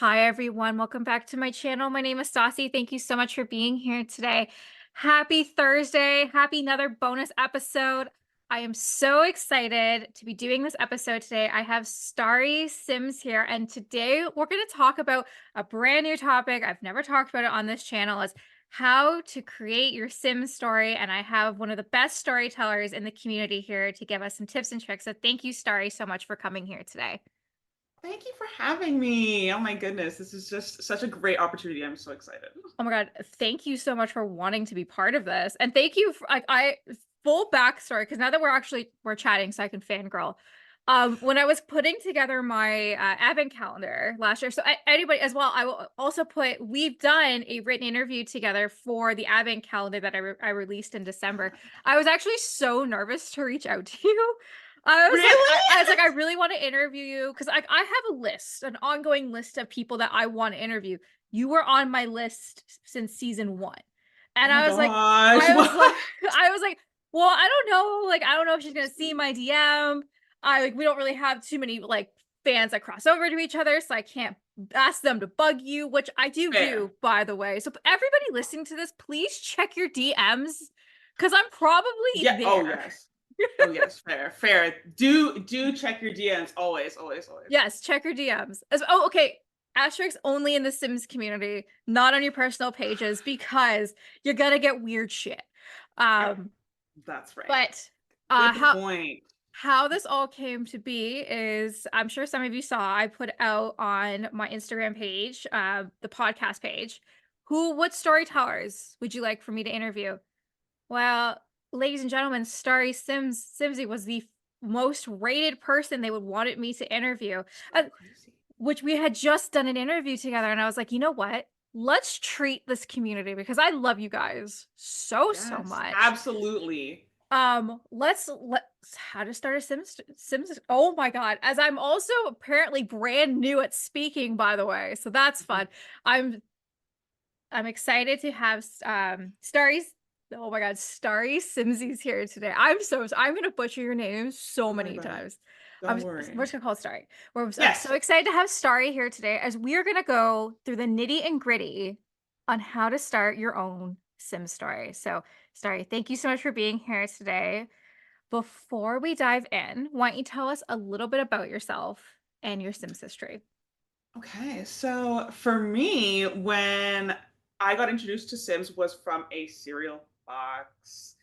Hi, everyone. Welcome back to my channel. My name is Stassi. Thank you so much for being here today. Happy Thursday. Happy another bonus episode. I am so excited to be doing this episode today. I have Starrysims here, and today we're going to talk about a brand new topic. I've never talked about it on this channel. Is how to create your sim story. And I have one of the best storytellers in the community here to give us some tips and tricks. So thank you, Starry, so much for coming here today. Thank you for having me. Oh my goodness, this is just such a great opportunity. I'm so excited. Oh my god, thank you so much for wanting to be part of this. And thank you for I full backstory, because now that we're chatting so I can fangirl. When I was putting together my advent calendar last year, so anybody as well, I will also put we've done a written interview together for the advent calendar that I released in December. I was actually so nervous to reach out to you. Really? I was like, I really want to interview you because I have a list, an ongoing list of people that I want to interview. You were on my list since season 1. Oh And my I was like gosh. I was like What? I was like, "Well, I don't know, like, I don't know if she's gonna see my DM. We don't really have too many, like, fans that cross over to each other, so I can't ask them to bug you," which I do, Fair. by the way. So everybody listening to this, please check your DMs because 'cause I'm probably Yeah. Oh there. yes. Oh yes. Fair. Fair. Do check your DMs always. Always. Always. Yes, check your DMs. Okay. Asterisks only in the Sims community, not on your personal pages because you're gonna get weird shit. Oh, Um, that's right. but Good how point. this all came to be is I'm sure some of you saw I put out on my Instagram page, the podcast page, what storytellers would you like for me to interview? Well, ladies and gentlemen, Simsy was the most rated person they would wanted me to interview. So crazy. Which we had just done an interview together, and I was like, "You know what? Let's treat this community because I love you guys so Yes. much. Absolutely. Let's how to start a Sims. Oh my god! As I'm also apparently brand new at speaking, by the way, so that's Mhm. fun. I'm I'm excited to have Starry's. Oh my god, Starry Simsies here today. I'm gonna butcher your name so Don't worry many about it. times. Don't We're worry. just gonna call it Starry. I'm so Yes. excited to have Starry here today as we are gonna go through the nitty and gritty on how to start your own Sim story. So, Starry, thank you so much for being here today. Before we dive in, why don't you tell us a little bit about yourself and your Sims history? Okay, so for me, when I got introduced to Sims was from a cereal box.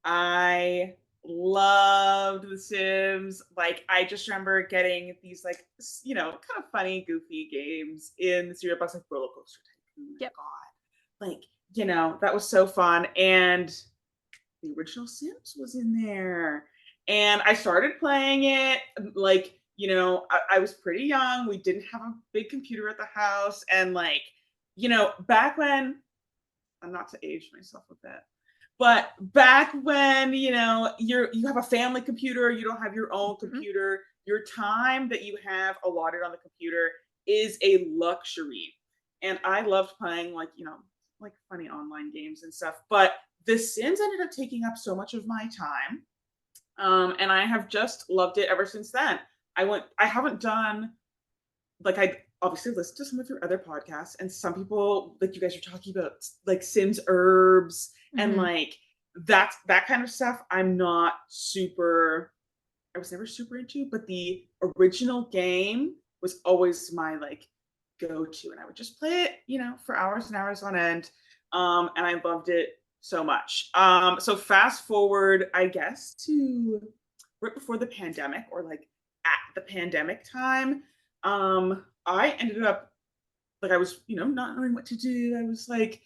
I loved The Sims. Like, I just remember getting these, like, kind of funny, goofy games in the cereal box, like Roller Coaster Tycoon. Yep. God, like, that was so fun. And the original Sims was in there. And I started playing it. Like, I was pretty young. We didn't have a big computer at the house. And, like, back when, I'm not to age myself with that. But back when, you have a family computer, you don't have your own Mhm. computer, your time that you have allotted on the computer is a luxury. And I loved playing, like, like funny online games and stuff. But The Sims ended up taking up so much of my time. And I have just loved it ever since then. I haven't done, like, I obviously listened to some of your other podcasts, and some people, like, you guys are talking about, like, Sims herbs and, Mhm. like, that kind of stuff. I was never super into, but the original game was always my, like, go-to, and I would just play it, for hours and hours on end. And I loved it so much. So fast forward, I guess, to right before the pandemic, or like at the pandemic time. I ended up, like, I was, not knowing what to do. I was like,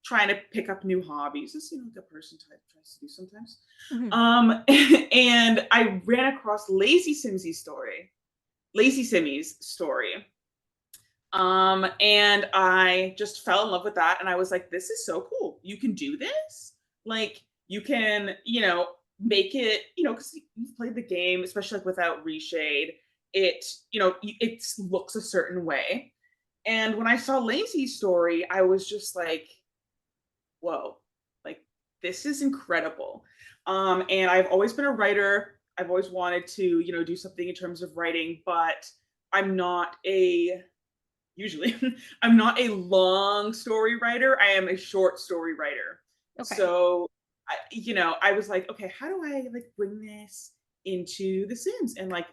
trying to pick up new hobbies, as like a person type tries to do sometimes. Mhm. And I ran across Lazy Simmy's story. And I just fell in love with that. And I was like, this is so cool. You can do this. Like, you can, make it, because you've played the game, especially like without reshade, it looks a certain way. And when I saw Lazy's story, I was just like, whoa, like, this is incredible. And I've always been a writer. I've always wanted to, do something in terms of writing, but I'm not a usually I'm not a long story writer. I am a short story writer. Okay. So I was like, okay, how do I like bring this into The Sims? And like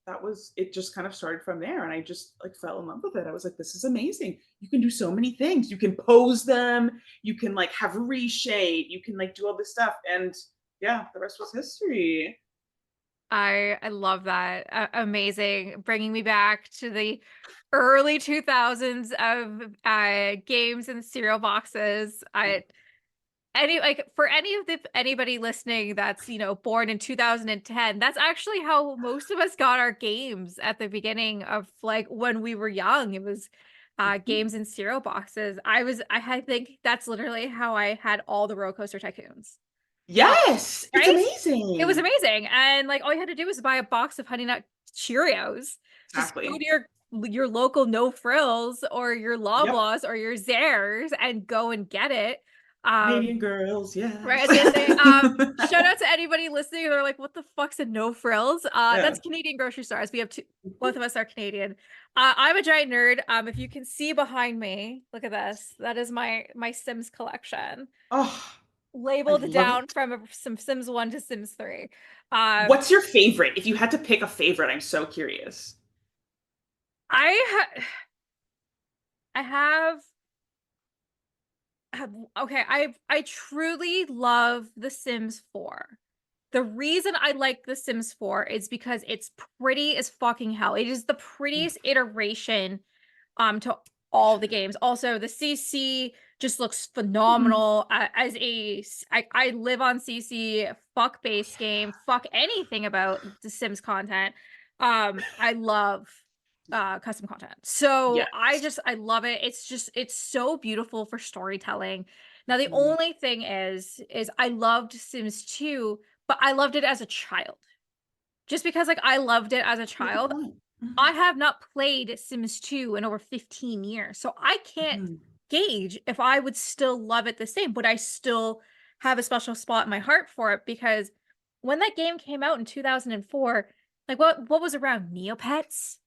that was it just kind of started from there and I just like fell in love with it. I was like, this is amazing. You can do so many things. You can pose them, you can like have reshade, you can like do all this stuff. And yeah, the rest was history. I love that. Amazing. Bringing me back to the early 2000s of games and cereal boxes. Yeah. I any like for any of the anybody listening that's, born in 2010, that's actually how most of us got our games at the beginning of like when we were young. It was Mhm. games and cereal boxes. I think that's literally how I had all the roller coaster tycoons. Uh, Yes, it's right? It was amazing. amazing, and, like, all you had to do was buy a box of Honey Nut Cheerios. Just go Exactly. to your local No Frills or your Yep. Loblaws or your Zehrs and go and get it. Canadian girls, Right, I yes. was gonna say, shout out to anybody listening, they're like, "What the fuck's a No Frills?" Yeah. That's Canadian grocery stores. We have 2 Mhm. both of us are Canadian. I'm a giant nerd. If you can see behind me, look at this. That is my Sims collection, Oh, I labeled love down it. from some Sims 1 to Sims 3. Um, What's your favorite? If you had to pick a favorite, I'm so curious. I ha I have okay, I truly love The Sims 4. The reason I like The Sims 4 is because it's pretty as fucking hell. It is the Mm, prettiest iteration to all the games. Also, the CC just looks mhm. phenomenal. I live on CC. Fuck base game. Fuck anything about the Sims content. I love custom content. So Yes. I love it. It's so beautiful for storytelling. Now the Mhm. only thing is I loved Sims 2, but I loved it as a child. Just because like I loved it as a Yeah, good child, point. I Mhm. have not played Sims 2 in over 15 years, so I can't Mhm. gauge if I would still love it the same. Would I still have a special spot in my heart for it? Because when that game came out in 2004, like what was around Neopets,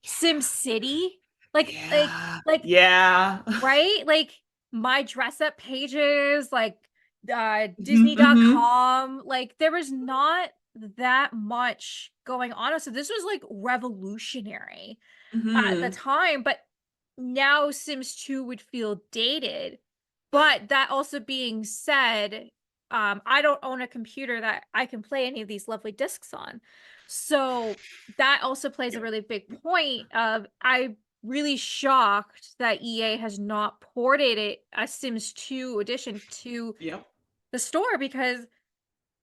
Sim City, like like Yeah. like Yeah. right? Like my dress up pages, like Mhm, mhm, disney.com, like there was not that much going on. So this was like revolutionary at the mhm. time, but now Sims 2 would feel dated. But that also being said, I don't own a computer that I can play any of these lovely discs on. So that also plays a Yep. really big point of I'm really shocked that EA has not ported a Sims 2 edition to Yep. the store because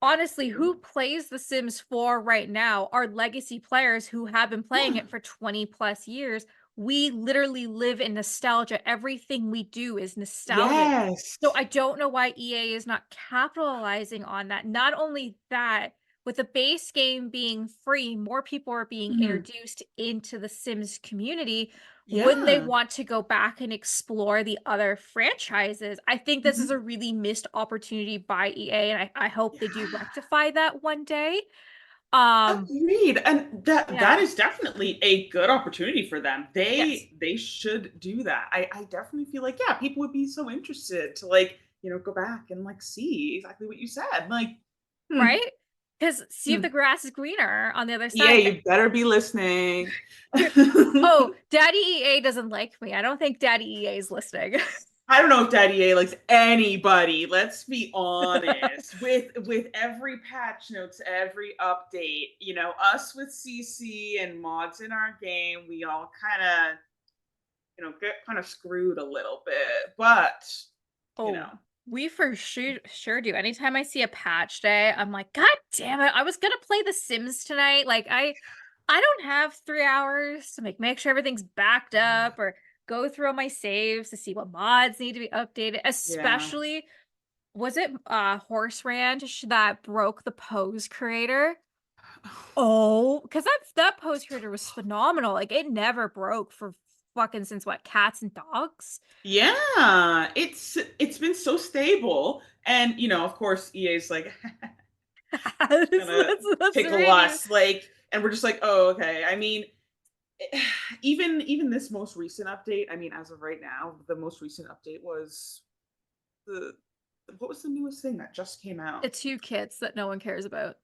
honestly, who True. plays The Sims 4 right now are legacy players who have been playing Yeah. it for 20 plus years. We literally live in nostalgia. Everything we do is nostalgic. Yes. So I don't know why EA is not capitalizing on that. Not only that, with the base game being free, more people are being Mhm. introduced into the Sims community. Wouldn't they Yeah. want to go back and explore the other franchises? I think this is Mhm. a really missed opportunity by EA, and I hope they do Yeah. rectify that one day. Um, Agreed, and that yeah. is definitely a good opportunity for them. Yes. They should do that. I definitely feel like, yeah, people would be so interested to, like, go back and, like, see exactly what you said. Like, hmm, Right? Because see if hmm. the grass is greener on the other Yeah, side. you better be listening. Oh, Daddy EA doesn't like me. I don't think Daddy EA is listening. I don't know if Daddy A likes anybody. Let's be honest. With every patch notes, every update, us with CC and mods in our game, we all kind of, get kind of screwed a little bit. But, you Oh, know, we for sure do. Anytime I see a patch day, I'm like, God damn it! I was gonna play The Sims tonight. Like I don't have 3 hours to make sure everything's backed yeah, up or go through all my saves to see what mods need to be updated. yeah. Especially was it Horse Ranch that broke the pose creator? Oh, because that pose creator was phenomenal. Like it never broke for fucking since what, cats and dogs? Yeah, it's been so stable. And, of course, EA's like, that's, gonna that's tickle really us, like, and we're just like, oh, okay. I mean, Even this most recent update, I mean, as of right now, the most recent update was the what was the newest thing that just came out? The two kits that no one cares about.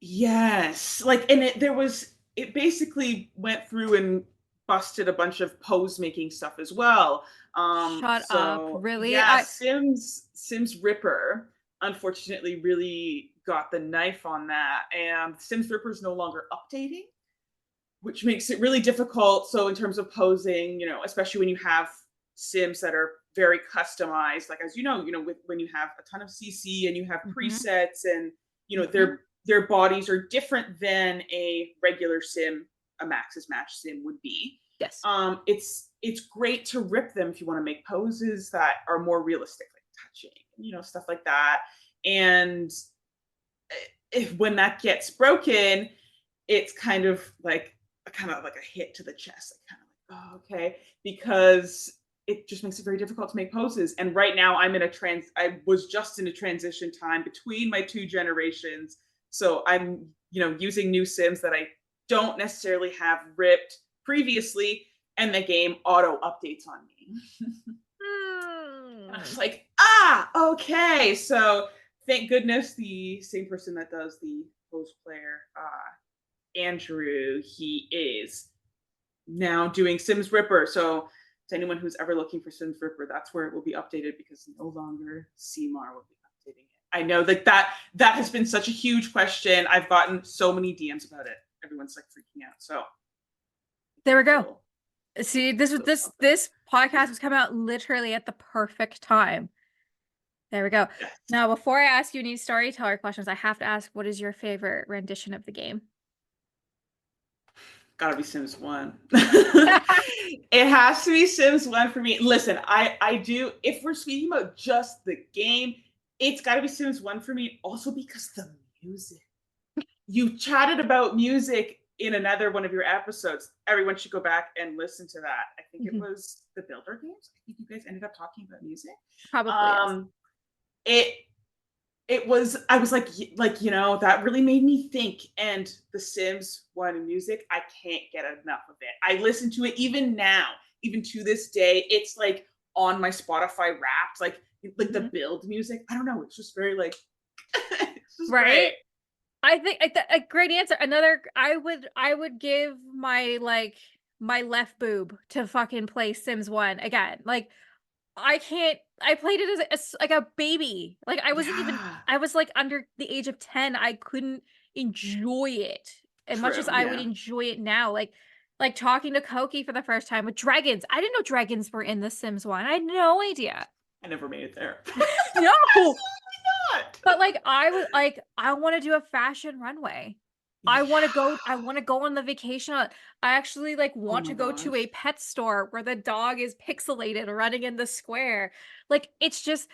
Yes, like, and it basically went through and busted a bunch of pose making stuff as well. Shut up. So Really? yeah, Sims Ripper unfortunately really got the knife on that, and Sims Ripper is no longer updating, which makes it really difficult. So in terms of posing, especially when you have Sims that are very customized, like as when you have a ton of CC and you have Mhm. presets, and Mhm. their bodies are different than a regular Sim, a Max's Match Sim would be. Yes. It's great to rip them if you want to make poses that are more realistic, like touching, stuff like that. And if when that gets broken, it's kind of like a hit to the chest, like kind of like, oh, okay, because it just makes it very difficult to make poses. And right now I was just in a transition time between my two generations. So I'm, using new Sims that I don't necessarily have ripped previously, and the game auto updates on me. And I was Hmm. like, okay. So thank goodness the same person that does the host player, Andrew, he is now doing Sims Ripper. So to anyone who's ever looking for Sims Ripper, that's where it will be updated, because no longer CMAR will be updating it. I know that has been such a huge question. I've gotten so many DMs about it. Everyone's like freaking out. So There we go. little, See, this was little this something. this podcast was coming out literally at the perfect time. There we go. Yes. Now, before I ask you any storyteller questions, I have to ask, what is your favorite rendition of the game? Gotta be Sims 1. It has to be Sims 1 for me. Listen, I do, if we're speaking about just the game, it's gotta be Sims 1 for me, also because the music. You chatted about music in another one of your episodes. Everyone should go back and listen to that. I think it Mhm. was the Builder games. I think you guys ended up talking about music. Probably yes. Um, it I was like, that really made me think. And the Sims 1 music, I can't get enough of it. I listen to it even now, even to this day. It's like on my Spotify Wrapped, like the Mhm. build music. I don't know. It's just very like it's just Right? great. I think a great answer. Another, I would give my my left boob to fucking play Sims 1 again. Like I played it as like a baby. Like I wasn't even Yeah. I was like under the age of 10. I couldn't enjoy it as much as True. I would Yeah. enjoy it now. Like talking to Koki for the first time with dragons. I didn't know dragons were in the Sims 1. I had no idea. I never made it there. No. Absolutely not. But like I was like I want to do a fashion runway. I Yeah. want to go on the vacation. I actually like Oh want my to go to a gosh. pet store where the dog is pixelated running in the square. Like it's just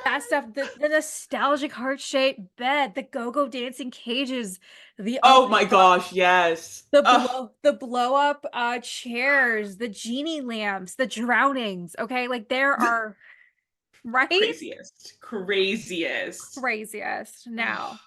that stuff, the nostalgic heart-shaped bed, the go-go dancing cages, the Oh ugly my gosh, yes. Oh, the blow up chairs, the genie lamps, the drownings. Okay, like there are right craziest. Craziest. craziest Oh, now.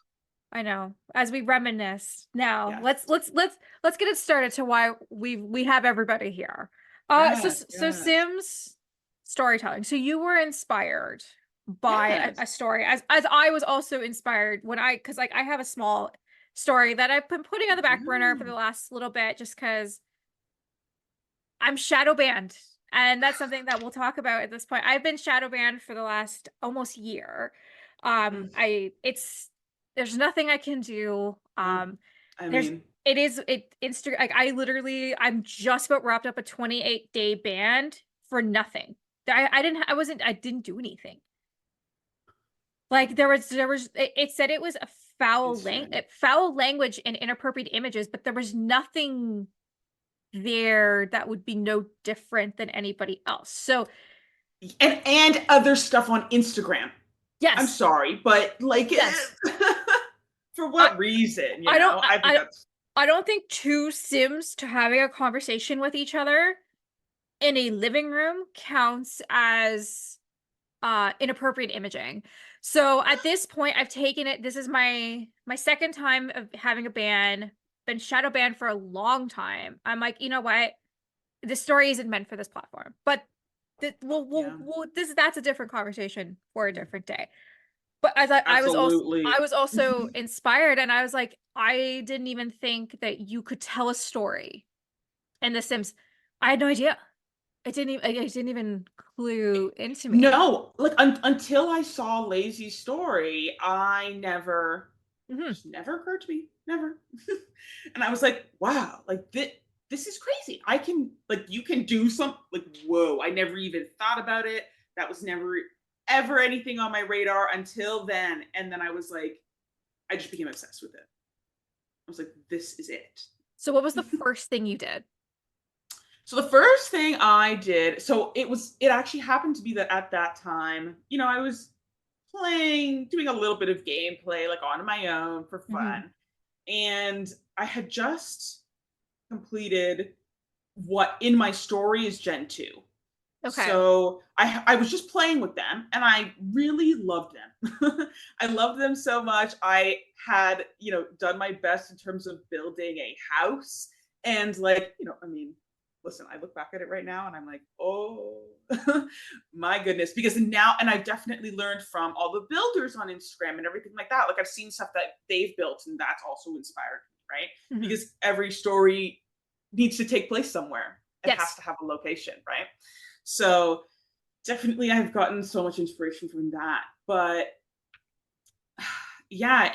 I know. As we reminisce now, yes. let's get it started to why we have everybody here. Yes, So yes. Sims storytelling. So you were inspired by Yes. a story, as I was also inspired when because like I have a small story that I've been putting on the back burner for the Yeah. last little bit, just because I'm shadow banned. And that's something that we'll talk about at this point. I've been shadow banned for the last almost year. Mm, It's there's nothing I can do. mm. I There's mean, it is it Insta like I'm just about wrapped up a 28-day ban for nothing. I didn't do anything. Like it said it was a Instagram. foul language and inappropriate images, but there was nothing there that would be no different than anybody else. So, And other stuff on Instagram. I'm yes, sorry, but like yes. for I what reason, I don't I think that's I don't think two Sims to having a conversation with each other in a living room counts as inappropriate imaging. So at this point I've taken it, this is my second time of having a ban been shadow banned for a long time, I'm like, you know what? This story isn't meant for this platform. But Yeah. that's a different conversation for a different day. But as I Absolutely. was also inspired, and I was like, I didn't even think that you could tell a story in The Sims. I had no idea. It didn't even clue into me. No, like until I saw Lazy's story, I never Hmm. just never occurred to me. Never. And I was like, wow, like this is crazy. I can like you can do some like whoa, I never even thought about it. That was never ever anything on my radar until then. And then I was like, I just became obsessed with it. I was like, this is it. So what was the first thing you did? So the first thing I did, so it actually happened to be that at that time, I was playing, doing a little bit of gameplay like on my own for Hmm. fun. And I had just completed what in my story is Gen 2. Okay. So I was just playing with them and I really loved them. I loved them so much. I had, done my best in terms of building a house and like, I mean, listen, I look back at it right now and I'm like, "Oh, my goodness." Because now and I've definitely learned from all the builders on Instagram and everything like that. Like I've seen stuff that they've built and that's also inspired me, right? Hmm. Because every story needs to take place somewhere. It has Yes. to have a location, right? So definitely I've gotten so much inspiration from that. But yeah,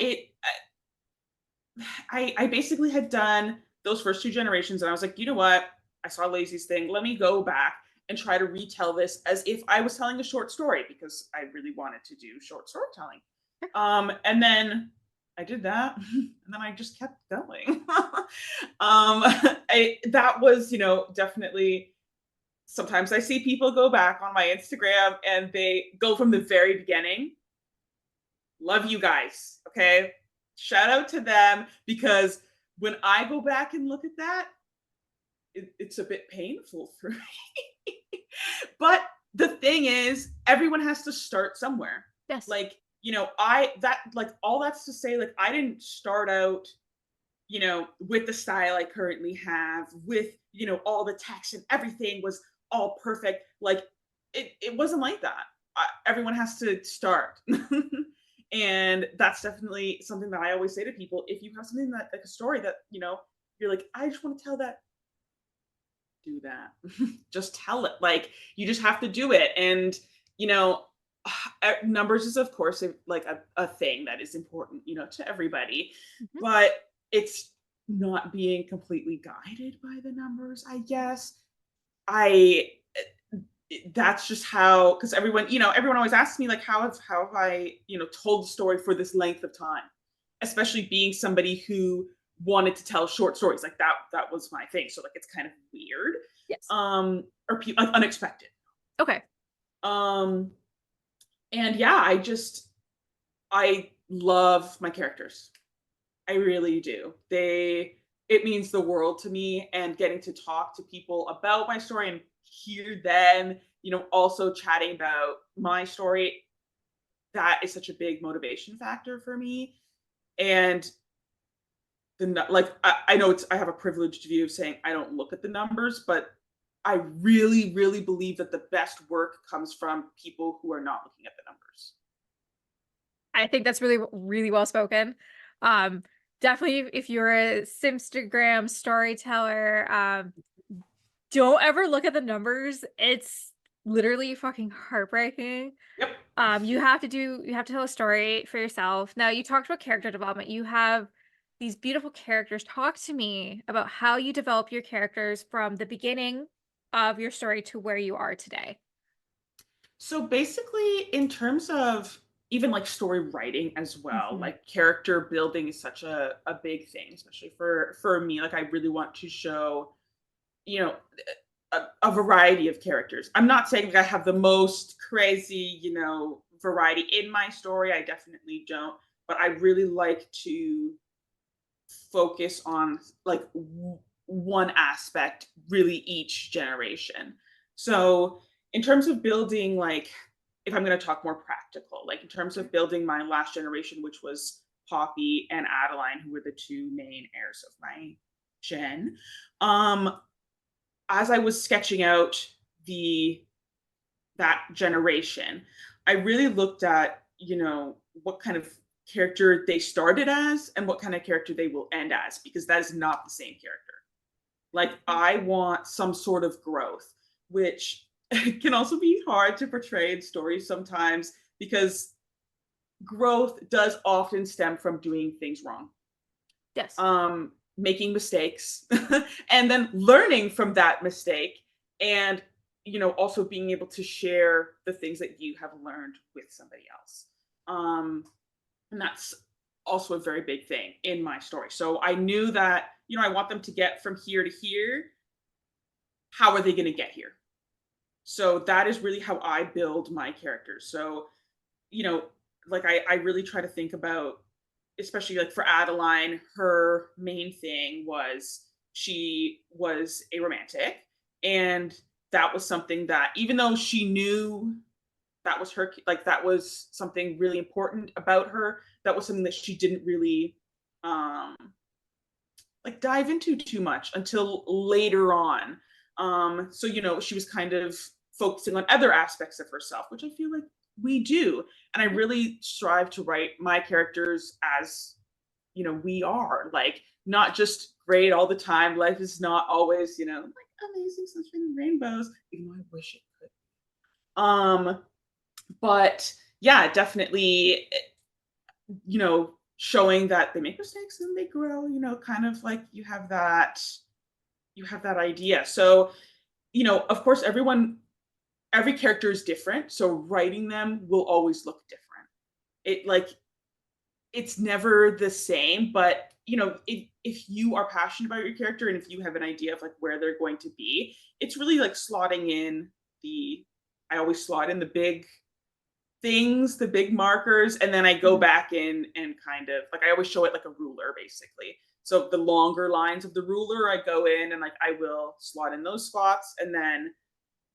I basically had done those first two generations and I was like, you know what? I saw Lazy's thing. Let me go back and try to retell this as if I was telling a short story because I really wanted to do short storytelling. And then I did that, and then I just kept going. That was, definitely sometimes I see people go back on my Instagram and they go from the very beginning. Love you guys. Okay. Shout out to them because when I go back and look at that, it's a bit painful for me. But the thing is, everyone has to start somewhere. Yes. Like, I that like all that's to say, like, I didn't start out with the style I currently have, with, all the text and everything was all perfect. Like it wasn't like that. Everyone has to start. And that's definitely something that I always say to people. If you have something that like a story that, you're like, I just want to tell that, do that. Just tell it. Like you just have to do it. And, you know, numbers is of course like a thing that is important, to everybody, Hmm. but it's not being completely guided by the numbers, I guess. I That's just how, because everyone always asks me like how have I, told the story for this length of time, especially being somebody who wanted to tell short stories. Like that was my thing. So like it's kind of weird. Yes. Like unexpected. Okay. Um and yeah, I love my characters. I really do. It means the world to me, and getting to talk to people about my story and hear them, also chatting about my story, that is such a big motivation factor for me. And like I know I have a privileged view of saying I don't look at the numbers, but I really, really believe that the best work comes from people who are not looking at the numbers. I think that's really, really well spoken. Um, Definitely if you're a Simstagram storyteller, don't ever look at the numbers. It's literally fucking heartbreaking. Yep. You have to tell a story for yourself. Now, you talked about character development. You have these beautiful characters. Talk to me about how you develop your characters from the beginning of your story to where you are today. So basically, in terms of even like story writing as well, Mhm. like character building is such a big thing, especially for me. Like I really want to show, you know, a variety of characters. I'm not saying that I have the most crazy, variety in my story. I definitely don't, but I really like to focus on like one aspect really each generation. So, in terms of building, like, if I'm going to talk more practical, like in terms Sure. of building my last generation, which was Poppy and Adeline, who were the two main heirs of my gen. Um, as I was sketching out the that generation, I really looked at, what kind of character they started as and what kind of character they will end as, because that is not the same character. Like, I want some sort of growth, which can also be hard to portray in stories sometimes because growth does often stem from doing things wrong, Yes. making mistakes, and then learning from that mistake, and also being able to share the things that you have learned with somebody else. Um, and that's also a very big thing in my story. So I knew that I want them to get from here to here. How are they going to get here? So that is really how I build my characters. So you know, like I really try to think about, especially like for Adeline, her main thing was she was a romantic. And that was something that, even though she knew that was her, like that was something really important about her, that was something that she didn't really um like dive into too much until later on. So she was kind of focusing on other aspects of herself, which I feel like we do. And I really strive to write my characters as we are, like, not just great all the time. Life is not always, like amazing sunshine and rainbows, even though I wish it could. But yeah, definitely, showing that they make mistakes and they grow, kind of like you have that idea. So, of course, every character is different. So writing them will always look different. It's never the same, but if you are passionate about your character and if you have an idea of like where they're going to be, it's really like slotting in the I always slot in the big things, the big markers, and then I go Mhm. back in and kind of like I always show it like a ruler basically. So the longer lines of the ruler, I go in and like I will slot in those spots, and then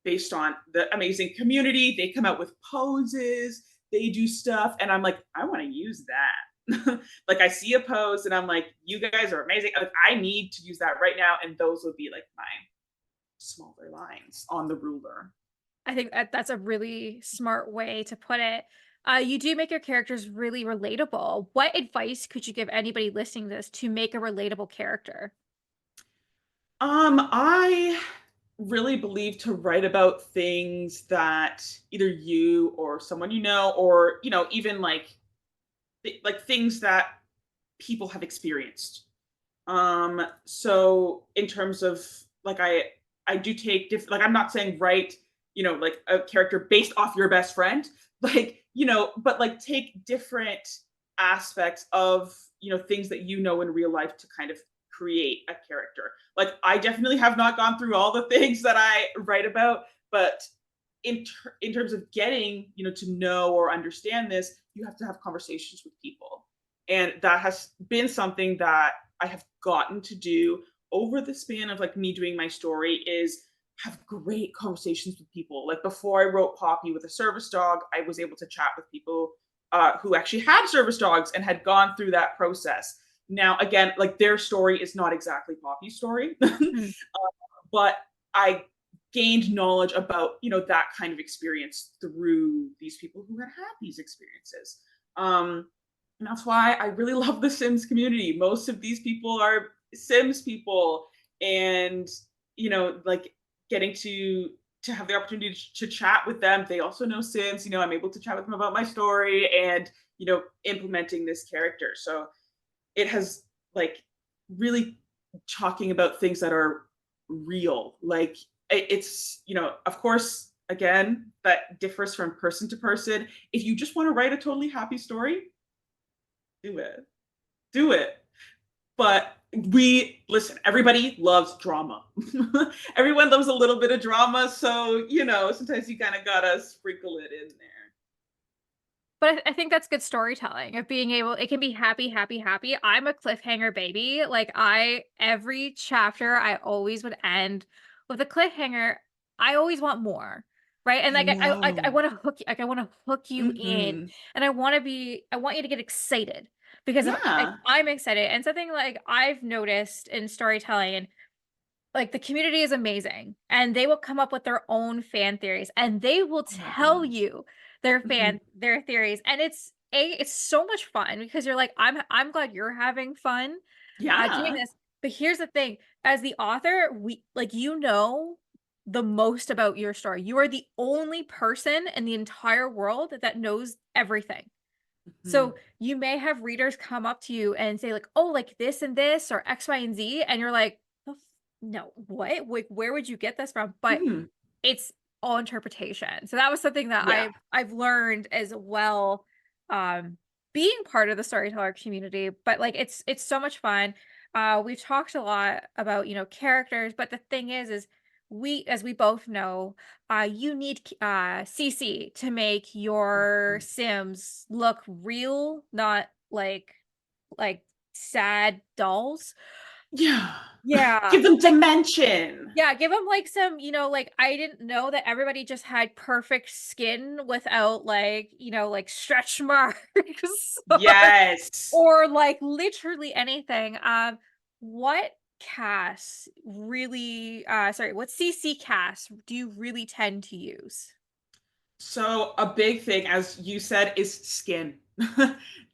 based on the amazing community, they come out with poses, they do stuff, and I'm like, I want to use that. Like, I see a pose and I'm like, you guys are amazing. Like, I need to use that right now, and those would be like my smaller lines on the ruler. I think that's a really smart way to put it. You do make your characters really relatable. What advice could you give anybody listening to this to make a relatable character? I really believe to write about things that either you or someone or even like like things that people have experienced. So in terms of like I do take different, like I'm not saying write, like a character based off your best friend, like, but like take different aspects of, things that in real life to kind of create a character. Like I definitely have not gone through all the things that I write about, but in terms of getting, to know or understand this, you have to have conversations with people. And that has been something that I have gotten to do over the span of like me doing my story, is have great conversations with people. Like before I wrote Poppy with a service dog, I was able to chat with people who actually had service dogs and had gone through that process. Now, again, like their story is not exactly Poppy's story, Mm. but I gained knowledge about that kind of experience through these people who had these experiences. And that's why I really love the Sims community. Most of these people are Sims people, and like getting to have the opportunity to chat with them. They also know Sims. I'm able to chat with them about my story and implementing this character. So it has like really talking about things that are real. Like it's of course, again, that differs from person to person. If you just want to write a totally happy story, do it. Do it. But we listen, everybody loves drama. Everyone loves a little bit of drama. So, sometimes you kind of gotta sprinkle it in there. But I think that's good storytelling of being able it can be happy, happy, happy. I'm a cliffhanger baby. Like every chapter I always would end with a cliffhanger. I always want more. Right? And I like I know. want to hook you, like I want to hook you in Mm-hmm. and I want you to get excited. because Yeah. I'm excited. And something like I've noticed in storytelling, and like the community is amazing, and they will come up with their own fan theories, and they will Oh my tell gosh. you their Mhm. their theories, and it's so much fun because you're like, I'm glad you're having fun doing Yeah. this. But here's the thing, as the author, we like, the most about your story. You are the only person in the entire world that knows everything. Mhm. So you may have readers come up to you and say like, "Oh, like this and this or X, Y, and Z," and you're like, "No, what? Like, where would you get this from?" But Mhm. it's all interpretation. So that was something that Yeah. I've learned as well, being part of the storyteller community. But like, it's so much fun. We've talked a lot about, characters, but the thing is we, as we both know, you need CC to make your Mhm. Sims look real, not like sad dolls. Yeah. Yeah. Give them dimension. Yeah, give them like some, like I didn't know that everybody just had perfect skin without like, like stretch marks Yes. or like literally anything. What cast really what CC cast do you really tend to use? So a big thing, as you said, is skin.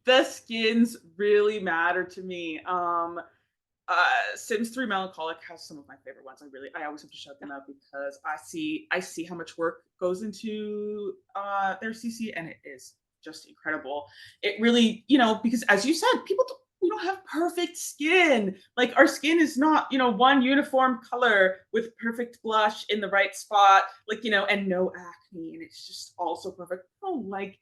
The skins really matter to me. Sims 3 Melancholic has some of my favorite ones. I always have to shout them out because I see how much work goes into their CC, and it is just incredible. It really, because as you said, we don't have perfect skin. Like our skin is not, one uniform color with perfect blush in the right spot, like, and no acne, and it's just all so perfect. Oh, like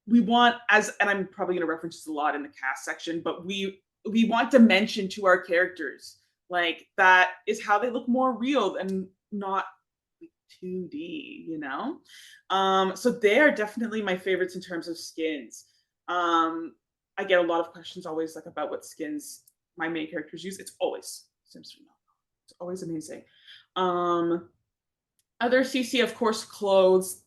we want, and I'm probably going to reference this a lot in the cast section, but we want dimension to our characters. Like that is how they look more real and not like 2D, so they are definitely my favorites in terms of skins. I get a lot of questions always like about what skins my main characters use. It's always Sims 3. It's always amazing. um Other CC, of course, clothes.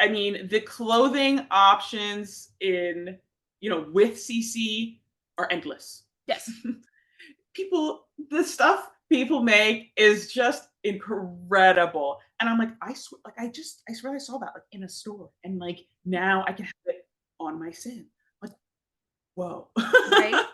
I mean, the clothing options in, with CC are endless. Yes. The stuff people make is just incredible. And I'm like, I swear I saw that like in a store, and like now I can have it on my sim. Like, whoa. Right?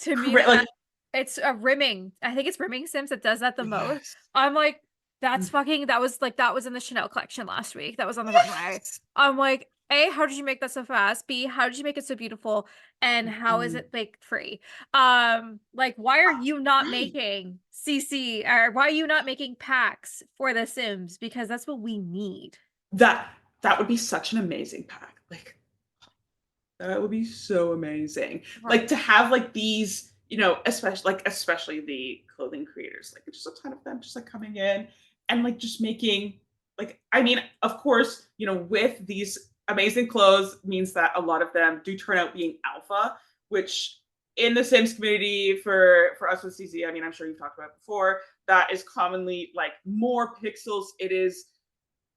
To me, Like, it's a rimming. I think it's Rimming Sims that does that the most. yes. I'm like, that's Mm. fucking that was in the Chanel collection last week. That was on the runway. Yes. I'm like, A, how did you make that so fast? B, how did you make it so beautiful? And how is Mhm. it like free? Like, why are you not Right. making CC, or why are you not making packs for the Sims? Because that's what we need. That that would be such an amazing pack. Like that would be so amazing. Like Right. to have like these, especially the clothing creators, like just a ton of them just like coming in and like just making, like, I mean, of course, with these amazing clothes means that a lot of them do turn out being alpha, which in the Sims community for us with CC, I mean, I'm sure you've talked about it before, that is commonly like more pixels. It is,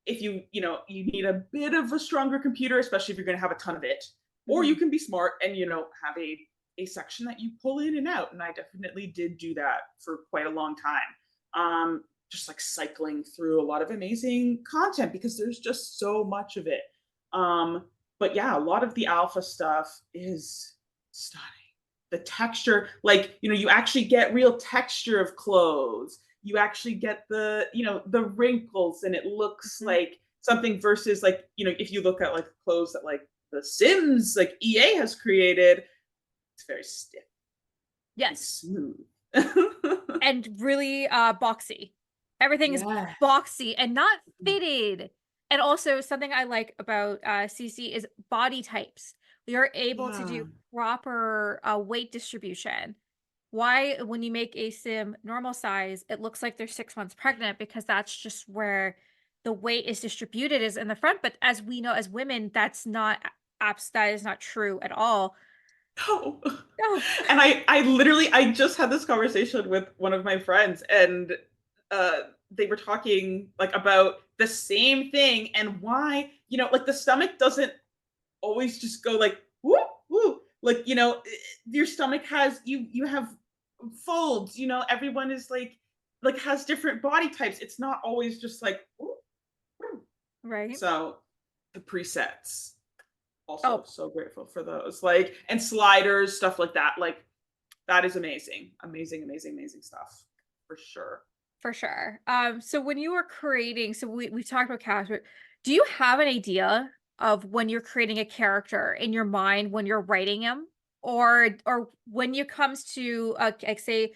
if you need a bit of a stronger computer, especially if you're going to have a ton of it, or you Mhm. can be smart and have a section that you pull in and out. And I definitely did do that for quite a long time. Just like cycling through a lot of amazing content because there's just so much of it. um but yeah, a lot of the alpha stuff is stunning. The texture, like, you actually get real texture of clothes. You actually get the wrinkles, and it looks Mhm. like something, versus like, if you look at like clothes that like the Sims, like EA has created, it's very stiff and Yes. smooth. And really boxy. Everything is Yes. boxy and not fitted. And also something I like about CC is body types. We are able to Yeah. do proper weight distribution. Why, when you make a sim normal size, it looks like they're 6 months pregnant, because that's just where the weight is distributed, is in the front. But as we know, as women, that is not true at all. No. No. And I literally, I just had this conversation with one of my friends, and they were talking like about the same thing, and why, like the stomach doesn't always just go like woo woo. like, your stomach has you have folds, everyone is like has different body types. It's not always just like "Ooh, ooh." Right. So the presets, also Oh, so grateful for those. Like and sliders, stuff like that. Like that is amazing. Amazing, amazing, amazing stuff. For sure. for sure. So when you were creating, so we've talked about character. Do you have an idea of when you're creating a character in your mind when you're writing him, or when it comes to like say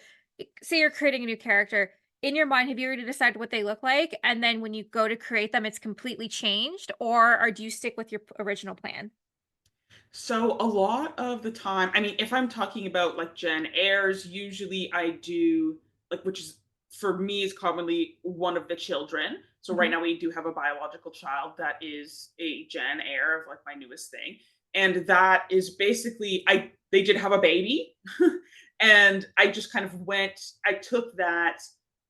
you're creating a new character in your mind, have you already decided what they look like, and then when you go to create them, it's completely changed, or do you stick with your original plan? So a lot of the time, I mean, if I'm talking about like Gen Airs, usually I do like which is for me is commonly one of the children. So right Hmm. now we do have a biological child that is a Gen Heir of like my newest thing. And that is basically I they did have a baby and I just kind of I took that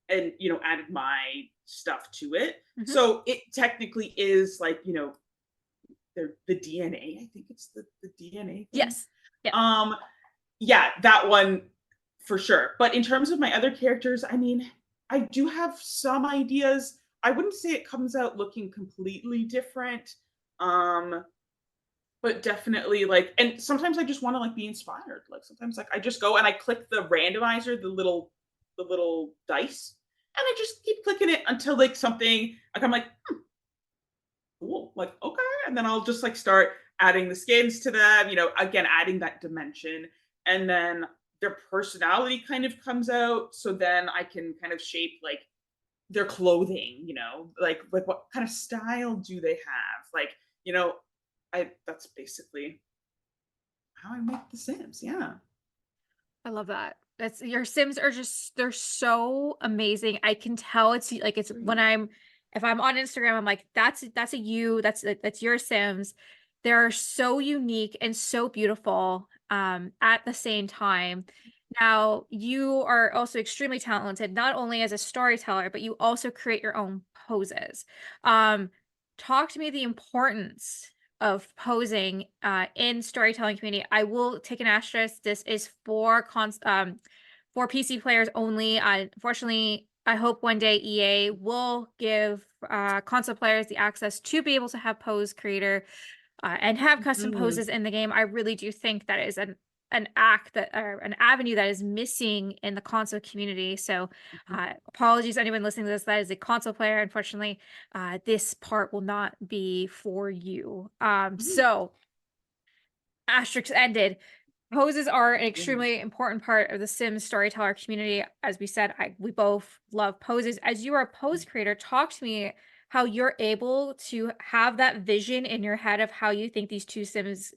and added my stuff to it. Hmm. So it technically is like, the DNA. I think it's the DNA thing. Yes. Yep. Um, yeah, that one for sure. But in terms of my other characters, I mean, I do have some ideas. I wouldn't say it comes out looking completely different. Um, but definitely like and sometimes I just want to like be inspired. Like sometimes like I just go and I click the randomizer, the little dice, and I just keep clicking it until like something like I'm like, cool. Like, okay. And then I'll just like start adding the skins to them, again, adding that dimension. And then their personality kind of comes out. So then I can kind of shape like their clothing, like what kind of style do they have? Like, that's basically how I make the Sims. Yeah. I love that. That's your Sims are just they're so amazing. I can tell it's like it's when Great. I'm if I'm on Instagram, I'm like, that's a you, that's your Sims. They're so unique and so beautiful at the same time. Now, you are also extremely talented, not only as a storyteller, but you also create your own poses. Um, talk to me the importance of posing in storytelling community. I will take an asterisk. This is for PC players only. Unfortunately, I hope one day EA will give console players the access to be able to have pose creator and have custom Mhm. poses in the game. I really do think that is an act that or an avenue that is missing in the console community. So, Mhm. apologies to anyone listening to this that is a console player. Unfortunately, this part will not be for you. Mhm. So asterisks ended. Poses are an Yeah. extremely important part of the Sims storyteller community. As we said, we both love poses. As you are a pose creator, talk to me how you're able to have that vision in your head of how you think these two Sims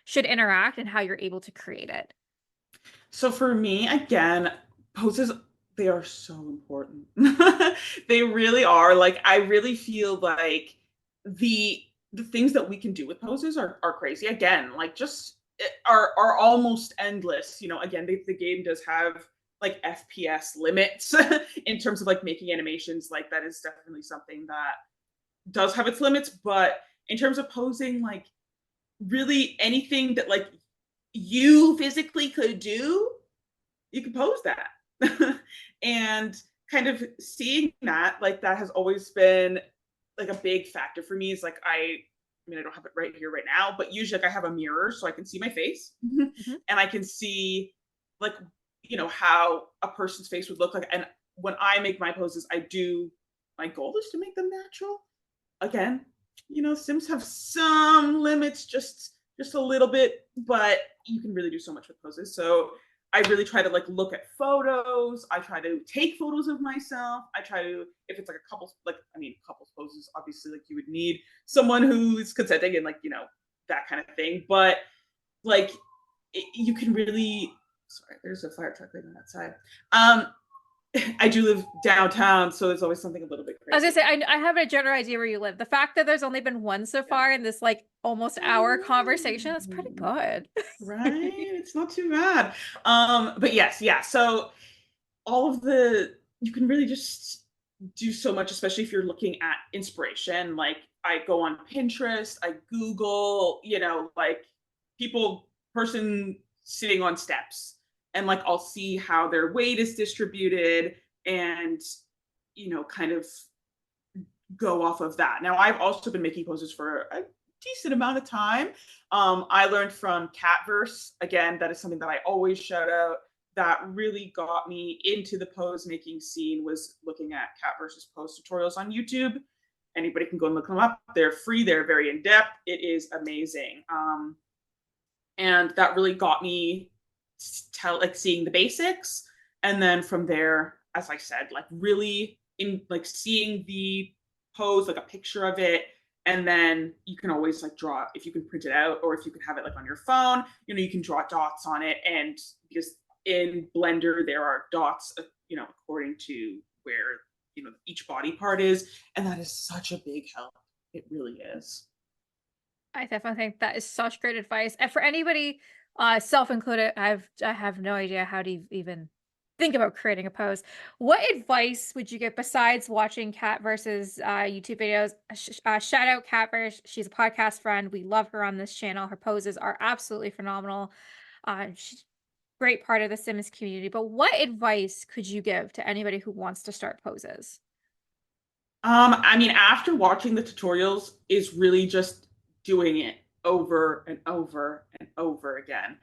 should interact and how you're able to create it. So for me, again, poses they are so important. They really are. Like I really feel like the the things that we can do with poses are crazy. Again, like just are almost endless. Again, the game does have like FPS limits in terms of like making animations. Like that is definitely something that does have its limits. But in terms of posing, like really anything that like you physically could do, you can pose that. And kind of seeing that, like that has always been like a big factor for me. Is like I mean, I don't have it right here right now, but usually like I have a mirror so I can see my face Mhm. and I can see like how a person's face would look like. And when I make my poses, my goal is to make them natural. Again, Sims have some limits, just a little bit, but you can really do so much with poses. So I really try to like look at photos. I try to take photos of myself. I try to, if it's like a couple, like I mean, couples poses, obviously, like you would need someone who's consenting and like that kind of thing. But like you can really. Sorry, there's a fire truck right on that side. Um, I do live downtown, so there's always something a little bit I was gonna crazy. say, I have a general idea where you live. The fact that there's only been one so Yeah. far in this like almost I hour conversation, that's pretty know. good. Right? It's not too bad. But yes, yeah. So all of the you can really just do so much, especially if you're looking at inspiration. Like I go on Pinterest, I Google, like people person sitting on steps, and like I'll see how their weight is distributed, and kind of go off of that. Now, I've also been making poses for a decent amount of time. I learned from Catverse. Again, that is something that I always shout out. That really got me into the pose making scene was looking at Catverse's pose tutorials on YouTube. Anybody can go and look them up. They're free. They're very in depth. It is amazing. And that really got me seeing the basics, and then from there, as I said, like really in like seeing the pose, like a picture of it, and then you can always like draw if you can print it out, or if you can have it like on your phone, you can draw dots on it. And because in Blender there are dots, according to where each body part is, and that is such a big help. It really is. I definitely think that is such great advice. And for anybody, self-included, I have no idea how to even think about creating a pose. What advice would you give besides watching Cat versus YouTube videos? Shout out Cat versus. She's a podcast friend. We love her on this channel. Her poses are absolutely phenomenal. She's a great part of the Sims community. But what advice could you give to anybody who wants to start poses? I mean, after watching the tutorials is really just doing it over and over and over again.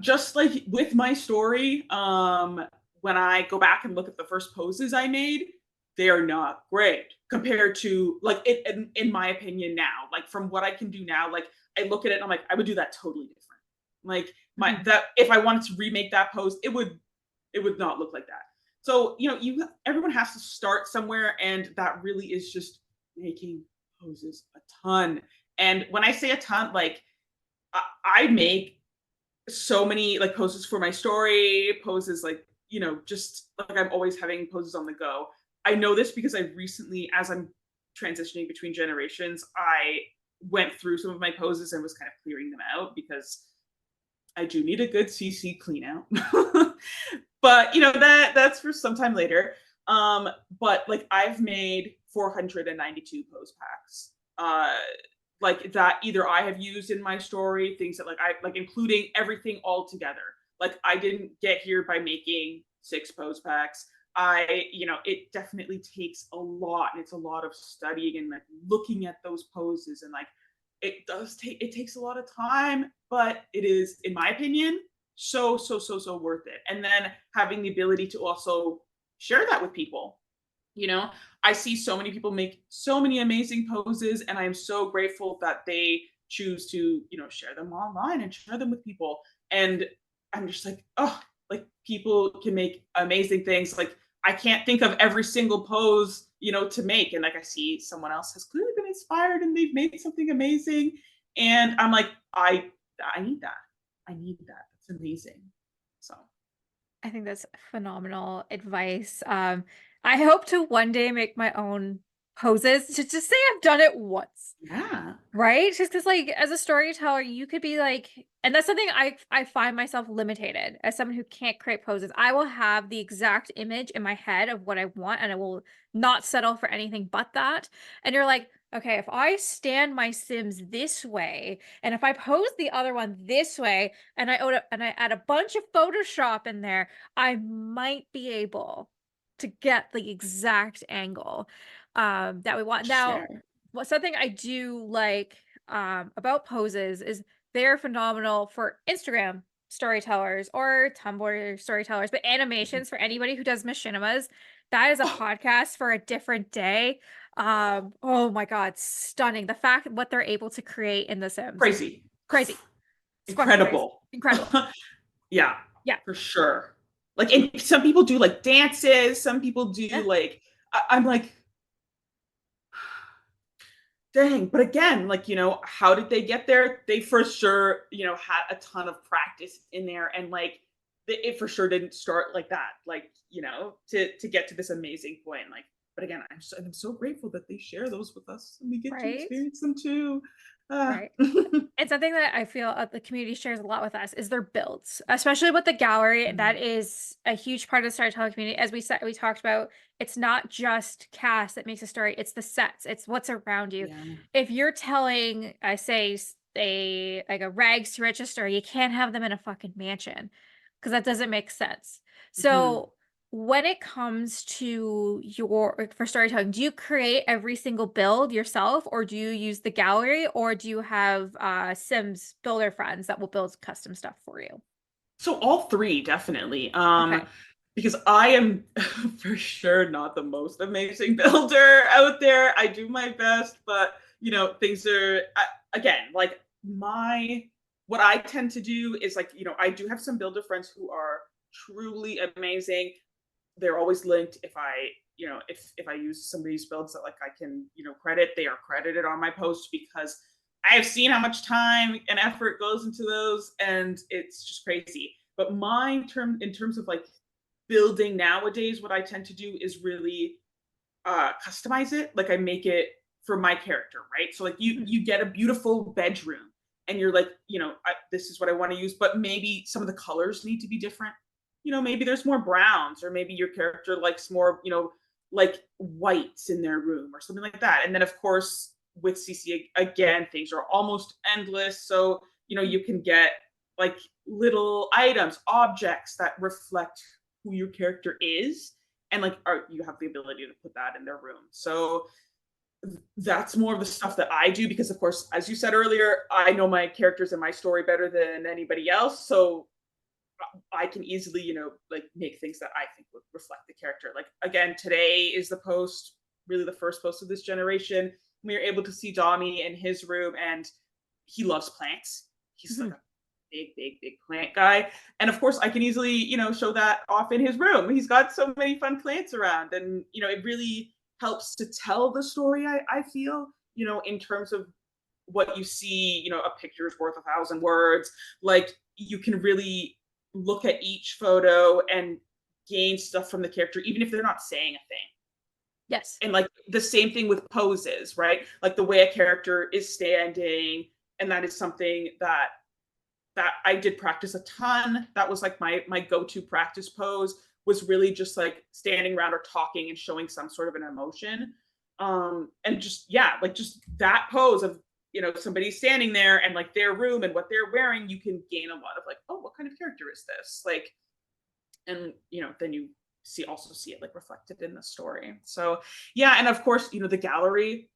Just like with my story, when I go back and look at the first poses I made, they are not great compared to like it in my opinion now. Like from what I can do now, like I look at it and I'm like, I would do that totally different. Like Mhm. that if I wanted to remake that pose, it would not look like that. So, everyone has to start somewhere, and that really is just making poses a ton. And when I say a ton, like I make so many like poses for my story, poses like, just like I'm always having poses on the go. I know this because I recently, as I'm transitioning between generations, I went through some of my poses and was kind of clearing them out because I do need a good CC clean out. But that's for sometime later. But like I've made 492 pose packs. Like that either I have used in my story, things that like I like including everything all together. Like I didn't get here by making 6 pose packs. It definitely takes a lot, and it's a lot of studying and like looking at those poses, and like it takes a lot of time, but it is, in my opinion, so so so so worth it. And then having the ability to also share that with people. You know, I see so many people make so many amazing poses, and I am so grateful that they choose to, share them online and share them with people. And I'm just like, oh, like people can make amazing things. Like I can't think of every single pose, to make. And like I see someone else has clearly been inspired and they've made something amazing. And I'm like, I need that. I need that. That's amazing. So I think that's phenomenal advice. I hope to one day make my own poses to just say I've done it once. yeah. Right? Just because, like, as a storyteller, you could be like, and that's something I find myself limited as someone who can't create poses. I will have the exact image in my head of what I want, and I will not settle for anything but that. And you're like, okay, if I stand my Sims this way, and if I pose the other one this way, and I add a bunch of Photoshop in there, I might be able to get the exact angle that we want. Now, Share. well, something I do like about poses is they're phenomenal for Instagram storytellers or Tumblr storytellers, but animations for anybody who does machinimas, that is a Oh, podcast for a different day. Oh my God, stunning. The fact what they're able to create in The Sims. crazy. Crazy. It's fucking crazy. Incredible. Incredible. Yeah, Yeah. for sure. Like, and some people do like dances, some people do Yeah. like, I'm like, dang. But again, like, how did they get there? They for sure, had a ton of practice in there, and like, it for sure didn't start like that, like, to get to this amazing point. Like, but again, I'm so grateful that they share those with us and we get to Right. experience them too. Ah. Right. And something that I feel the community shares a lot with us is their builds, especially with the gallery. That Mm, is a huge part of the storytelling community. As we said, we talked about, it's not just cast that makes a story, it's the sets, it's what's around you. yeah. If you're telling, I say, a rags to riches story. You can't have them in a fucking mansion because that doesn't make sense. Mhm. So when it comes to your for storytelling, do you create every single build yourself, or do you use the gallery, or do you have Sims builder friends that will build custom stuff for you? So all three, definitely. Okay. Because I am for sure not the most amazing builder out there. I do my best, but things are again like my what I tend to do is like, I do have some builder friends who are truly amazing. They're always linked. If I use somebody's builds that like I can, credit, they are credited on my post because I have seen how much time and effort goes into those, and it's just crazy. But my term in terms of like building nowadays, what I tend to do is really customize it. Like I make it for my character, right? So like Mhm. you get a beautiful bedroom, and you're like, this is what I want to use, but maybe some of the colors need to be different. Maybe there's more browns, or maybe your character likes more, like whites in their room or something like that. And then of course with CC again, things are almost endless. So you can get like little items, objects that reflect who your character is, and like you have the ability to put that in their room. So that's more of the stuff that I do because of course, as you said earlier, I know my characters and my story better than anybody else. So I can easily, like make things that I think would reflect the character. Like again, today is the post, really the first post of this generation. We are able to see Dommy in his room, and he loves plants. He's like Mhm. a big plant guy. And of course, I can easily, show that off in his room. He's got so many fun plants around. And, it really helps to tell the story, I feel, in terms of what you see, a picture is worth 1,000 words. Like you can really look at each photo and gain stuff from the character, even if they're not saying a thing. Yes. And like the same thing with poses, right? Like the way a character is standing, and that is something that I did practice a ton. That was like my go-to practice pose, was really just like standing around or talking and showing some sort of an emotion. And just yeah, like just that pose of somebody standing there and like their room and what they're wearing, you can gain a lot of like, oh, what kind of character is this? Like, and then you see it like reflected in the story. So yeah, and of course, the gallery,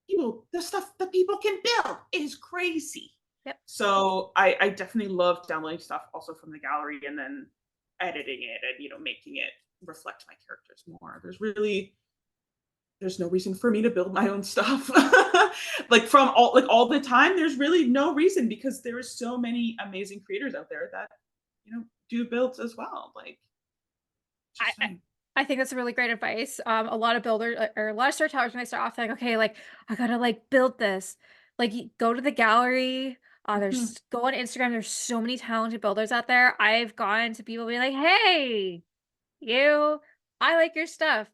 people, the stuff that people can build is crazy. Yep. So I definitely love downloading stuff also from the gallery and then editing it and making it reflect my characters more. There's no reason for me to build my own stuff. Like from all the time, there's really no reason because there are so many amazing creators out there that do builds as well. Like I, just I saying. I think that's really great advice. A lot of builders or a lot of storytellers when they start off, they're like, okay, like I gotta like build this. Like go to the gallery. Mhm. There's go on Instagram. There's so many talented builders out there. I've gone to people being like, hey, you, I like your stuff.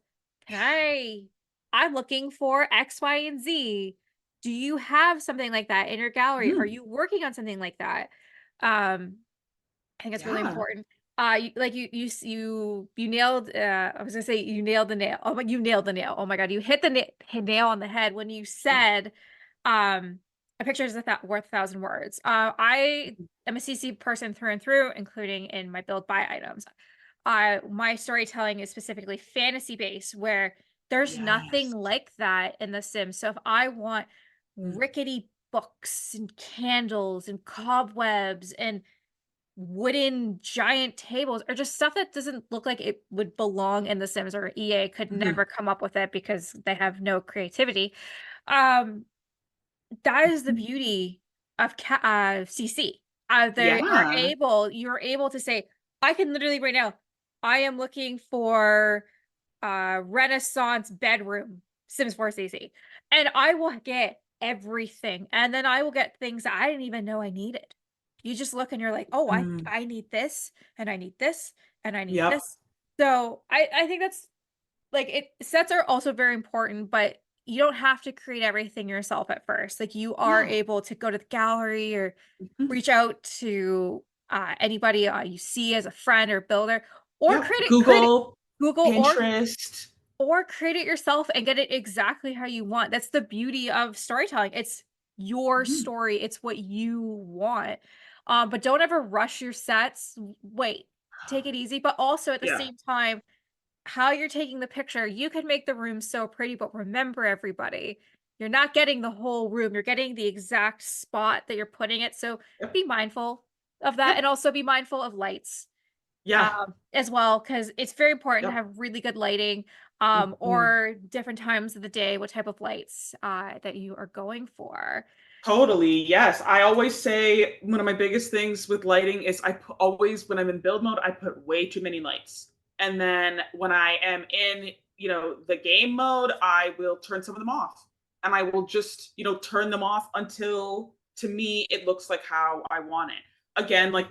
Can I'm looking for X, Y, and Z. Do you have something like that in your gallery? Are Mhm. you working on something like that? Um, I think it's really Yeah. important. You nailed. I was gonna say you nailed the nail. Oh, but you nailed the nail. Oh my God, you hit the nail on the head when you said, um, "A picture is worth 1,000 words." I Mhm. am a CC person through and through, including in my build buy items. My storytelling is specifically fantasy based, where there's nothing Yes. like that in The Sims. So if I want Mm. rickety books and candles and cobwebs and wooden giant tables or just stuff that doesn't look like it would belong in The Sims, or EA could Mhm. never come up with it because they have no creativity. Um, that is the Mhm. beauty of CC. Yeah. You're able to say, I can literally right now, I am looking for Renaissance bedroom Sims 4 CC, and I will get everything, and then I will get things that I didn't even know I needed. You just look and you're like, "Oh, Mm. I need this, and I need this, and I need Yep. this." So, I think that's like sets are also very important, but you don't have to create everything yourself at first. Like you are No. able to go to the gallery or Mhm. reach out to anybody you see as a friend or builder, or Yep. create it Google, Google Pinterest. or create it yourself and get it exactly how you want. That's the beauty of storytelling. It's your Mhm. story, it's what you want. But don't ever rush your sets. Wait, take it easy. But also at the Yeah. same time, how you're taking the picture, you can make the room so pretty, but remember everybody, you're not getting the whole room. You're getting the exact spot that you're putting it. So Yep. be mindful of that and Yep. also be mindful of lights Yeah. as well, because it's very important to Yep. have really good lighting, Mhm. or different times of the day, what type of lights that you are going for. Totally. Yes. I always say one of my biggest things with lighting is always, when I'm in build mode, I put way too many lights. And then when I am in, the game mode, I will turn some of them off. And I will just, turn them off until, to me, it looks like how I want it. Again, like,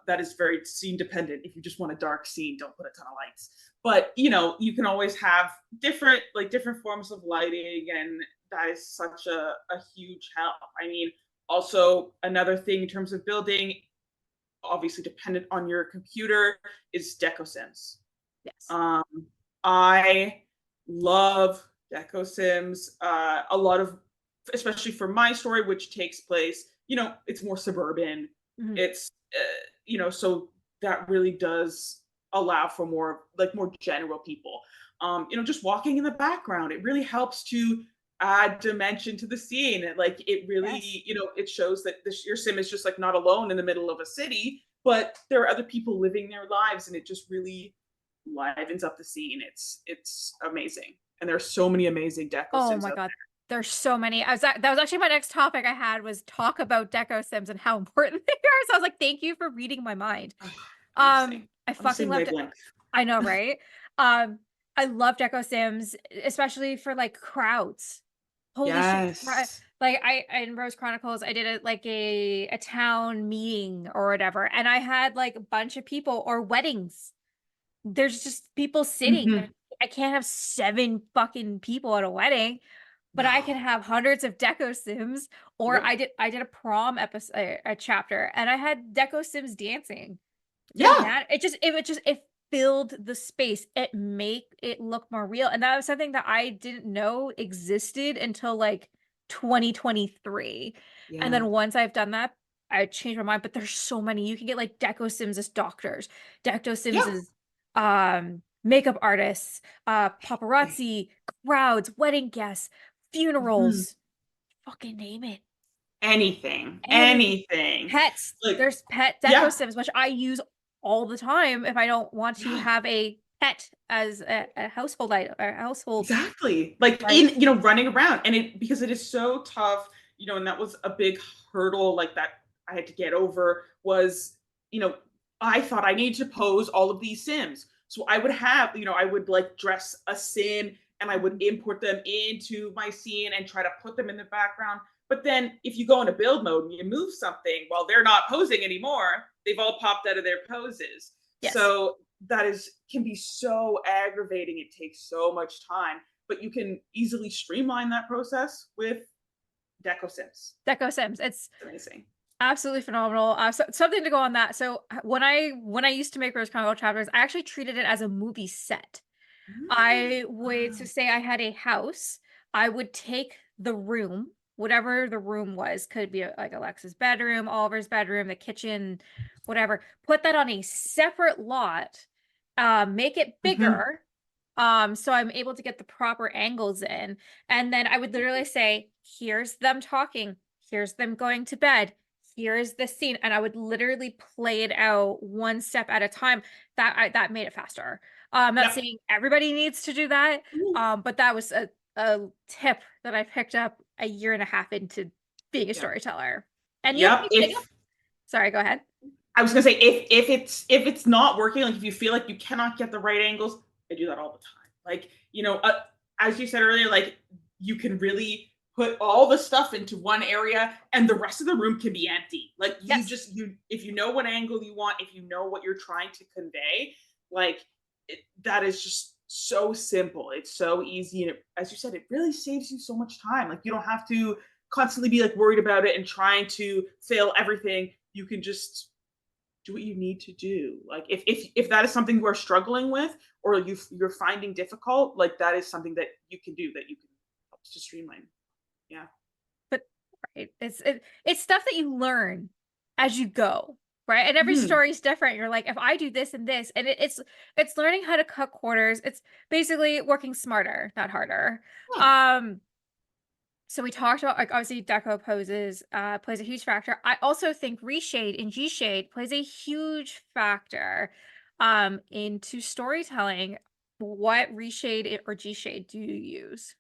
that is very scene dependent. If you just want a dark scene, don't put a ton of lights. But, you can always have different forms of lighting, and that is such a huge help. I mean, also another thing in terms of building, obviously dependent on your computer, is deco sims. Yes. um, I love deco sims. A lot of, especially for my story, which takes place, it's more suburban. Mhm. It's so that really does allow for more general people. Just walking in the background, it really helps to add dimension to the scene. Like, it Yes. really, it shows that your sim is just like not alone in the middle of a city, but there are other people living their lives, and it just really livens up the scene. It's amazing, and there's so many amazing deco Oh sims my out god. There's so many. That was actually my next topic I had, was talk about deco sims and how important they are. So I was like, thank you for reading my mind. there. Amazing. I On the fucking same loved it. wavelength. I know, right? Um, I love deco sims, especially for like crowds. Holy shit. Yes. Like in Rose Chronicles, I did it like a town meeting or whatever, and I had like a bunch of people, or weddings. There's just people sitting. Mhm. I can't have 7 fucking people at a wedding, but I can No. have hundreds of deco sims. Or Yep. I did a prom episode, a chapter, and I had deco sims dancing. Didn't Yeah. matter. It filled the space. It make it look more real. And that was something that I didn't know existed until like 2023. And Yeah. then once I've done that, I changed my mind. But there's so many. You can get like deco sims as doctors, deco sims Yeah. as makeup artists, paparazzi, crowds, wedding guests, Mhm. funerals, fucking name it. Anything. Anything. Anything. Pets. Like, There's pet deco yeah. sims, which I use all the time if I don't want to Yeah. have a pet as a household item or household, Exactly. Like, right? in, running around, and because it is so tough, and that was a big hurdle, like, that I had to get over, was, you know, I thought I needed to pose all of these Sims. So I would like dress a Sim, and I would Mhm. import them into my scene and try to put them in the background. But then if you go into build mode and you move something while they're not posing anymore, they've all popped out of their poses. Yes. So that is can be so aggravating. It takes so much time, but you can easily streamline that process with deco sims. Deco sims. It's It's amazing. absolutely phenomenal. Something to go on that. So when I used to make Rose Congo chapters, I actually treated it as a movie set. I would, so Wow. say I had a house, I would take the room, whatever the room was, could be like Alexa's bedroom, Oliver's bedroom, the kitchen, whatever, put that on a separate lot, make it Mhm. bigger, so I'm able to get the proper angles in. And then I would literally say, here's them talking, here's them going to bed, here's the scene, and I would literally play it out one step at a time. That made it faster. I'm not Yep. saying everybody needs to do that, Ooh. but that was a tip that I picked up a year and a half into being a Yep. storyteller. And you have to Yep. be big enough. If Sorry, go ahead. I was gonna say, if it's not working, like if you feel like you cannot get the right angles, I do that all the time. Like, as you said earlier, like, you can really put all the stuff into one area, and the rest of the room can be empty. Like, Yes. if you know what angle you want, if you know what you're trying to convey, like, that is just so simple. It's so easy, and as you said, it really saves you so much time. Like, you don't have to constantly be like worried about it and trying to fail everything. You can just do what you need to do. Like, if that is something we're struggling with, or you're finding difficult, like, that is something that you can do, that you can help to streamline. Yeah. But right. It's stuff that you learn as you go, right? And every Mhm. story is different. You're like, if I do this and this, and it's learning how to cut corners. It's basically working smarter, not harder. Huh. Um, so we talked about like obviously deco poses plays a huge factor. I also think reshade and G shade plays a huge factor into storytelling. What reshade or G shade do you use?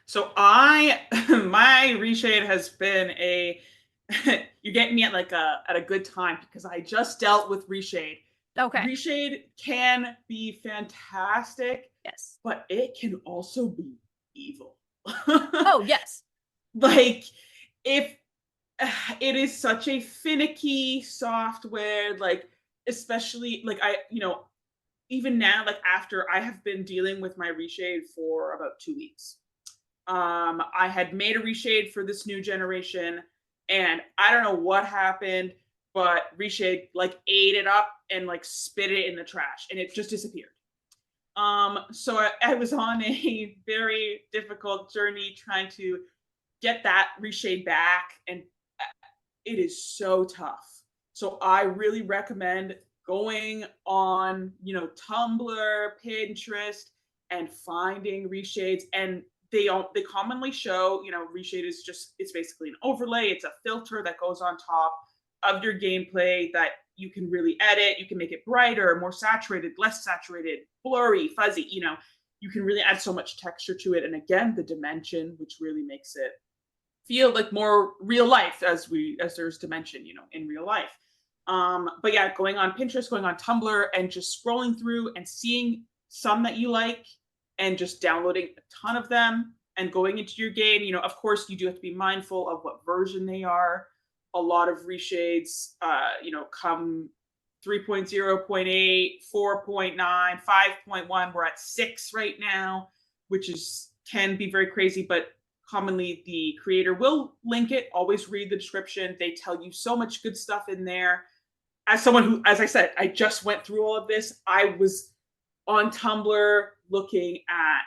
So I my reshade has been a you're getting me at like a good time because I just dealt with reshade. Okay. Reshade can be fantastic, Yes. but it can also be evil. Oh, yes. Like if it is such a finicky software, like especially like even now, like after I have been dealing with my reshade for about 2 weeks. I had made a reshade for this new generation, and I don't know what happened, but reshade like ate it up and like spit it in the trash, and it just disappeared. So I was on a very difficult journey trying to get that reshade back, and it is so tough. So I really recommend going on, Tumblr, Pinterest, and finding reshades. And they commonly show, reshade is just it's basically an overlay. It's a filter that goes on top of your gameplay that you can really edit. You can make it brighter, more saturated, less saturated, blurry, fuzzy. You can really add so much texture to it. And again, the dimension, which really makes it feel like more real life as there's dimension, in real life. But yeah, going on Pinterest, going on Tumblr, and just scrolling through and seeing some that you like, and just downloading a ton of them and going into your game. Of course, you do have to be mindful of what version they are. A lot of reshades, come 3.0, 0.8, 4.9, 5.1. We're at 6 right now, which is can be very crazy, but commonly the creator will link it. Always read the description. They tell you so much good stuff in there. As someone who, as I said, I just went through all of this, I was on Tumblr looking at,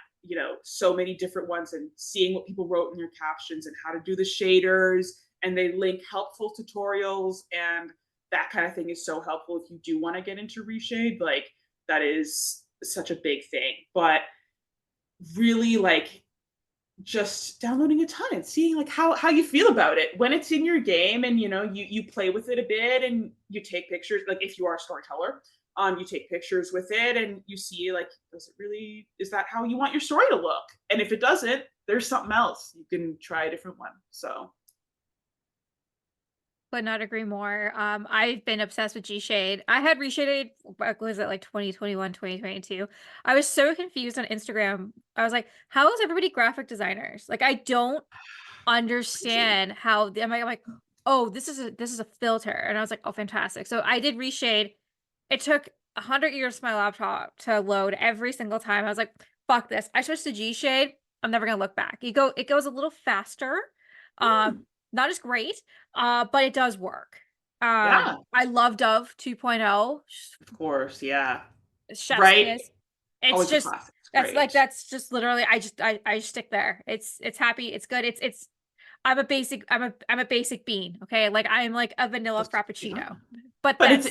so many different ones and seeing what people wrote in their captions and how to do the shaders. And they link helpful tutorials, and that kind of thing is so helpful if you do want to get into reshade. Like, that is such a big thing. But really, like, just downloading a ton and seeing like how you feel about it when it's in your game, and you play with it a bit and you take pictures, like if you are a storyteller, you take pictures with it and you see like, is that how you want your story to look? And if it doesn't, there's something else, you can try a different one. So Could not agree more. I've been obsessed with G Shade. I had reshaded, what was it, like 2021, 2022. I was so confused on Instagram. I was like, how is everybody graphic designers? Like, I don't crazy. understand how I'm like, oh, this is a filter. And I was like, oh, fantastic. So I did reshade. It took 100 years for my laptop to load every single time. I was like, fuck this. I switched to G Shade. I'm never gonna look back. It goes a little faster. Hmm. Not as great, but it does work. Yeah, I love Dove 2.0. of course, yeah. Chef's Right. kiss. It's Always a just classic. It's great. that's just literally I just stick there. It's happy, it's good. It's I'm a basic bean, okay? Like I'm like a vanilla Just, yeah. frappuccino. But But it's,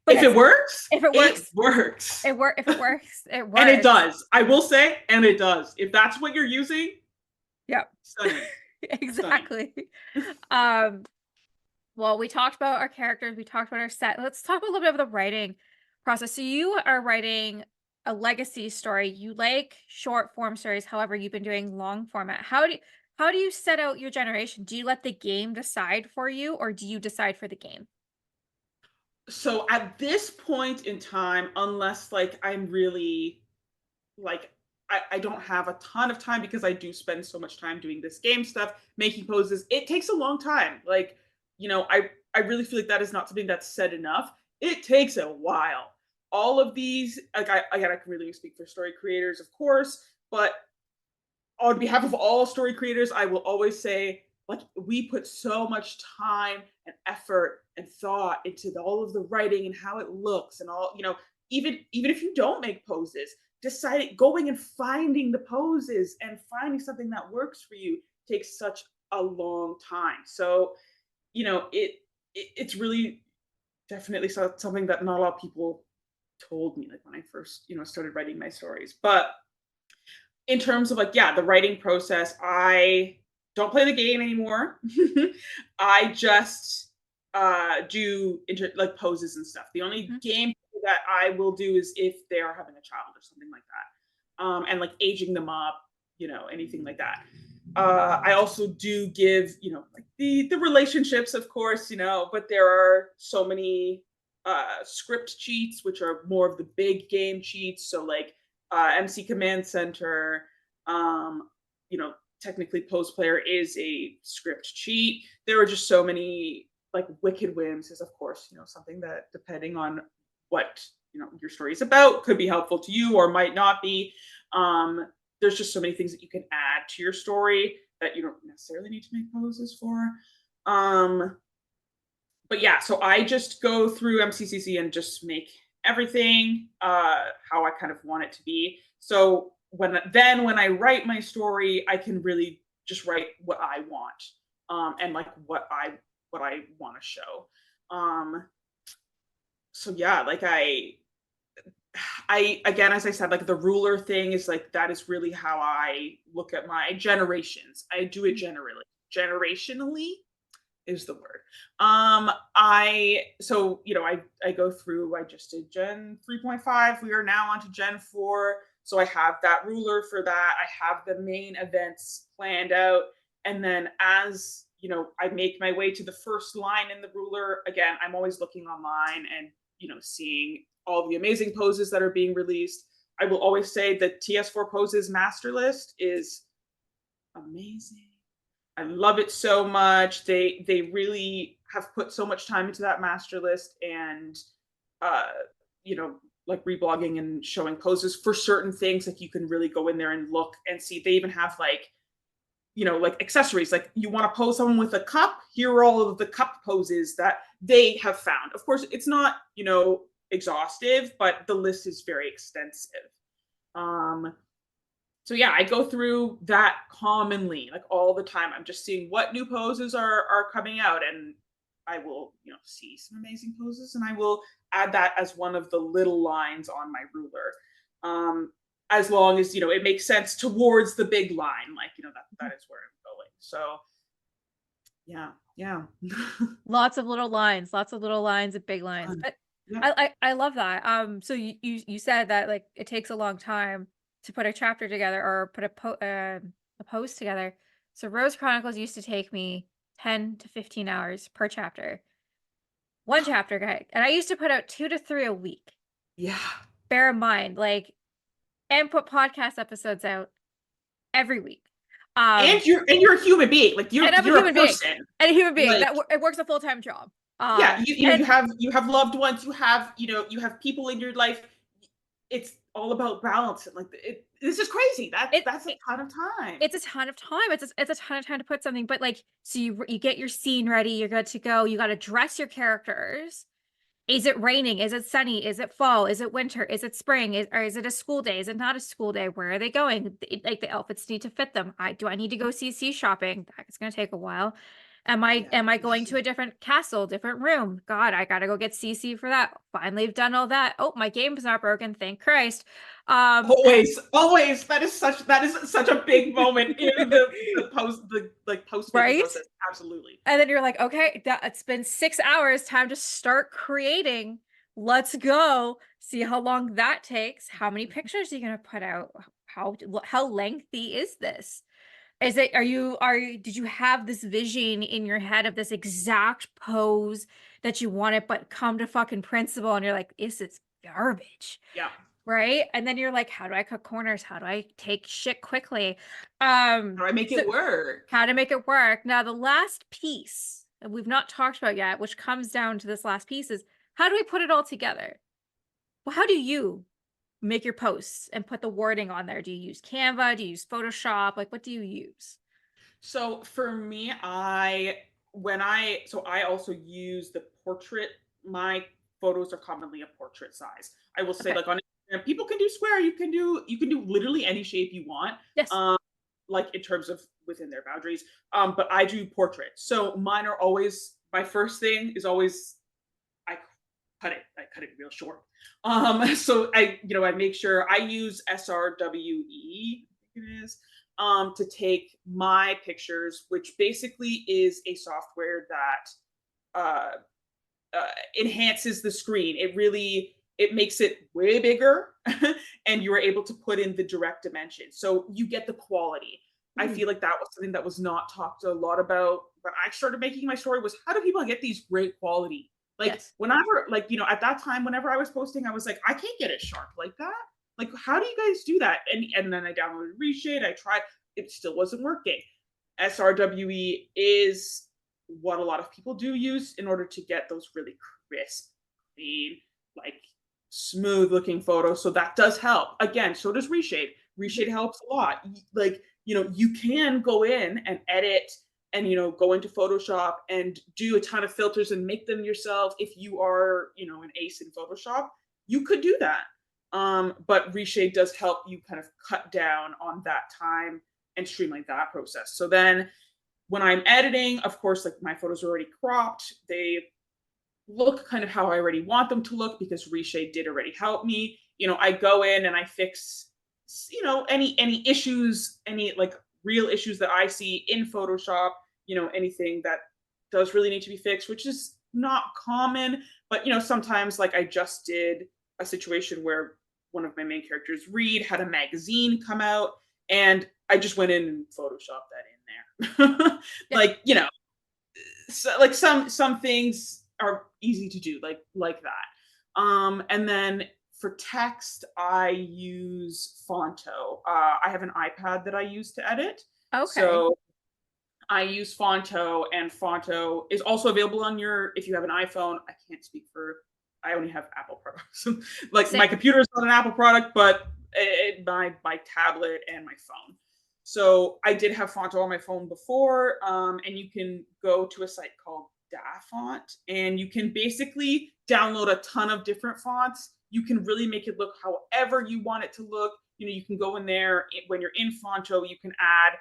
but if it that's works, if it it works, works. if it works, it And it works. does. I will say, and it does. If that's what you're using, Yep. stunning. Stunning. Exactly. Um Well, we talked about our characters, we talked about our set. Let's talk a little bit about the writing process. So you are writing a legacy story. You like short form stories, however, you've been doing long format. How do you set out your generation? Do you let the game decide for you, or do you decide for the game? So at this point in time, unless like I'm really like I don't have a ton of time because I do spend so much time doing this game stuff, making poses. It takes a long time. Like, I really feel like that is not something that's said enough. It takes a while. All of these, like I can really speak for story creators, of course, but on behalf of all story creators, I will always say, like, we put so much time and effort and thought into all of the writing and how it looks and all, even if you don't make poses, deciding going and finding the poses and finding something that works for you takes such a long time. So, it's really definitely something that not a lot of people told me, like, when I first, started writing my stories. But in terms of, like, yeah, the writing process, I don't play the game anymore. I just, do like, poses and stuff. The only Mhm. game that I will do is if they are having a child or something like that, and, like, aging them up, anything like that. I also do give, like, the relationships, of course, but there are so many, script cheats, which are more of the big game cheats. So, like, MC Command Center, um, technically Post Player is a script cheat. There are just so many, like, Wicked Whims is, of course, something that, depending on what, your story is about, could be helpful to you or might not be. Um, there's just so many things that you can add to your story that you don't necessarily need to make poses for. Um, but yeah, so I just go through MCCC and just make everything how I kind of want it to be. So when I write my story, I can really just write what I want, and, like, what I want to show. Um, so yeah, like, I again, as I said, like, the ruler thing is, like, that is really how I look at my generations. I do it generally. Generationally is the word. I go through. I just did Gen 3.5. We are now on to Gen 4. So I have that ruler for that. I have the main events planned out, and then as I make my way to the first line in the ruler. Again, I'm always looking online and seeing all the amazing poses that are being released. I will always say the TS4 poses master list is amazing. I love it so much. They really have put so much time into that master list, and uh like, reblogging and showing poses for certain things. Like, you can really go in there and look and see. They even have, like, like, accessories. Like, you want to pose someone with a cup, here are all of the cup poses that they have found. Of course, it's not, exhaustive, but the list is very extensive. Um so yeah, I go through that commonly, like, all the time. I'm just seeing what new poses are coming out, and I will, see some amazing poses, and I will add that as one of the little lines on my ruler. As long as, it makes sense towards the big line, like, that is where I'm going. So yeah, yeah. Lots of little lines and big lines. Fun. But Yep. I love that. So you said that, like, it takes a long time to put a chapter together or put a post together. So Rose Chronicles used to take me 10 to 15 hours per chapter. One chapter guide. And I used to put out 2 to 3 a week. Yeah. Bear in mind, like, and put podcast episodes out every week. Um, And you're a human being. Like, and I'm a you're a human being. person. And a human being Like, that it works a full-time job. yeah, you And have loved ones, you have people in your life. It's all about balance, and, like, this is crazy. it, That's a it ton of time. it's a ton of time. It's a ton of time to put something, but, like, so you get your scene ready, you're good to go. You got to dress your characters. Is it raining? Is it sunny? Is it fall? Is it winter? Is it spring? Or is it a school day? Is it not a school day? Where are they going? Like, the outfits need to fit them. Do I need to go CC shopping? That's going to take a while. Yeah. Am I going to a different castle, different room? God, I gotta go get CC for that. Finally, I've done all that. Oh, my game's not broken. Thank Christ. Um, Always, always. That is such a big moment in the post-making right? process. Absolutely. And then you're like, okay, it's been 6 hours. Time to start creating. Let's go. See how long that takes. How many pictures are you gonna put out? How lengthy is this? Is it did you have this vision in your head of this exact pose that you wanted, but come to fucking principle and you're like, this is garbage. Yeah. Right? And then you're like, how do I cut corners? How do I take shit quickly? How do I make So it work? how to make it work. Now, the last piece that we've not talked about yet, which comes down to this last piece, is how do we put it all together? Well, how do you make your posts and put the wording on there? Do you use Canva? Do you use Photoshop? Like, what do you use? So for me, I also use the portrait. My photos are commonly a portrait size. I will say, Okay. like, on Instagram, people can do square. You can do literally any shape you want. Yes. like in terms of within their boundaries. But I do portraits. So mine are always, my first thing is always, I I cut it real short. So I make sure I use SRWE, I think it is, to take my pictures, which basically is a software that enhances the screen. It makes it way bigger, and you are able to put in the direct dimension, so you get the quality. I Mhm. feel like that was something that was not talked a lot about when I started making my story, was how do people get these great quality? Like Yes. whenever, like at that time, whenever I was posting, I was like, I can't get it sharp like that. Like, how do you guys do that? And then I downloaded Reshade. I tried. It still wasn't working. SRWE is what a lot of people do use in order to get those really crisp, clean, like smooth looking photos. So that does help. Again, so does Reshade. Mhm. Reshade helps a lot. Like, you can go in and edit and, go into Photoshop and do a ton of filters and make them yourself. If you are, an ace in Photoshop, you could do that. But Reshade does help you kind of cut down on that time and streamline that process. So then when I'm editing, of course, like my photos are already cropped. They look kind of how I already want them to look because Reshade did already help me. I go in and I fix, any issues, any like real issues that I see in Photoshop, anything that does really need to be fixed, which is not common, but sometimes, like I just did a situation where one of my main characters, Reed, had a magazine come out, and I just went in and photoshopped that in there. Yeah. Like, so, like some things are easy to do, like that. And then for text, I use Fonto. I have an iPad that I use to edit, Okay. so I use Fonto, and Fonto is also available on your, if you have an iPhone. I can't speak for, I only have Apple products. Like Same. my computer is not an Apple product, but my tablet and my phone. So I did have Fonto on my phone before, and you can go to a site called DaFont, and you can basically download a ton of different fonts. You can really make it look however you want it to look. You can go in there when you're in Fonto. You can add,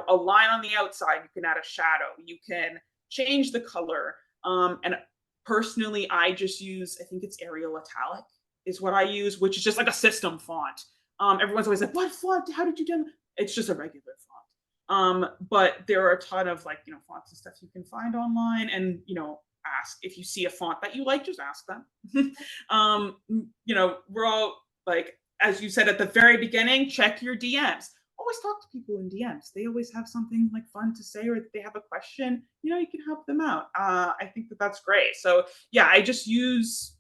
a line on the outside. You can add a shadow. You can change the color. And personally, I just use, I think it's Arial Italic is what I use, which is just like a system font. Everyone's always like, what font? How did you do? It's just a regular font. But there are a ton of, like, fonts and stuff you can find online, and, ask if you see a font that you like, just ask them. We're all like, as you said at the very beginning, check your DMs. Always talk to people in DMs. They always have something like fun to say, or if they have a question, you can help them out. I think that that's great. So yeah, I use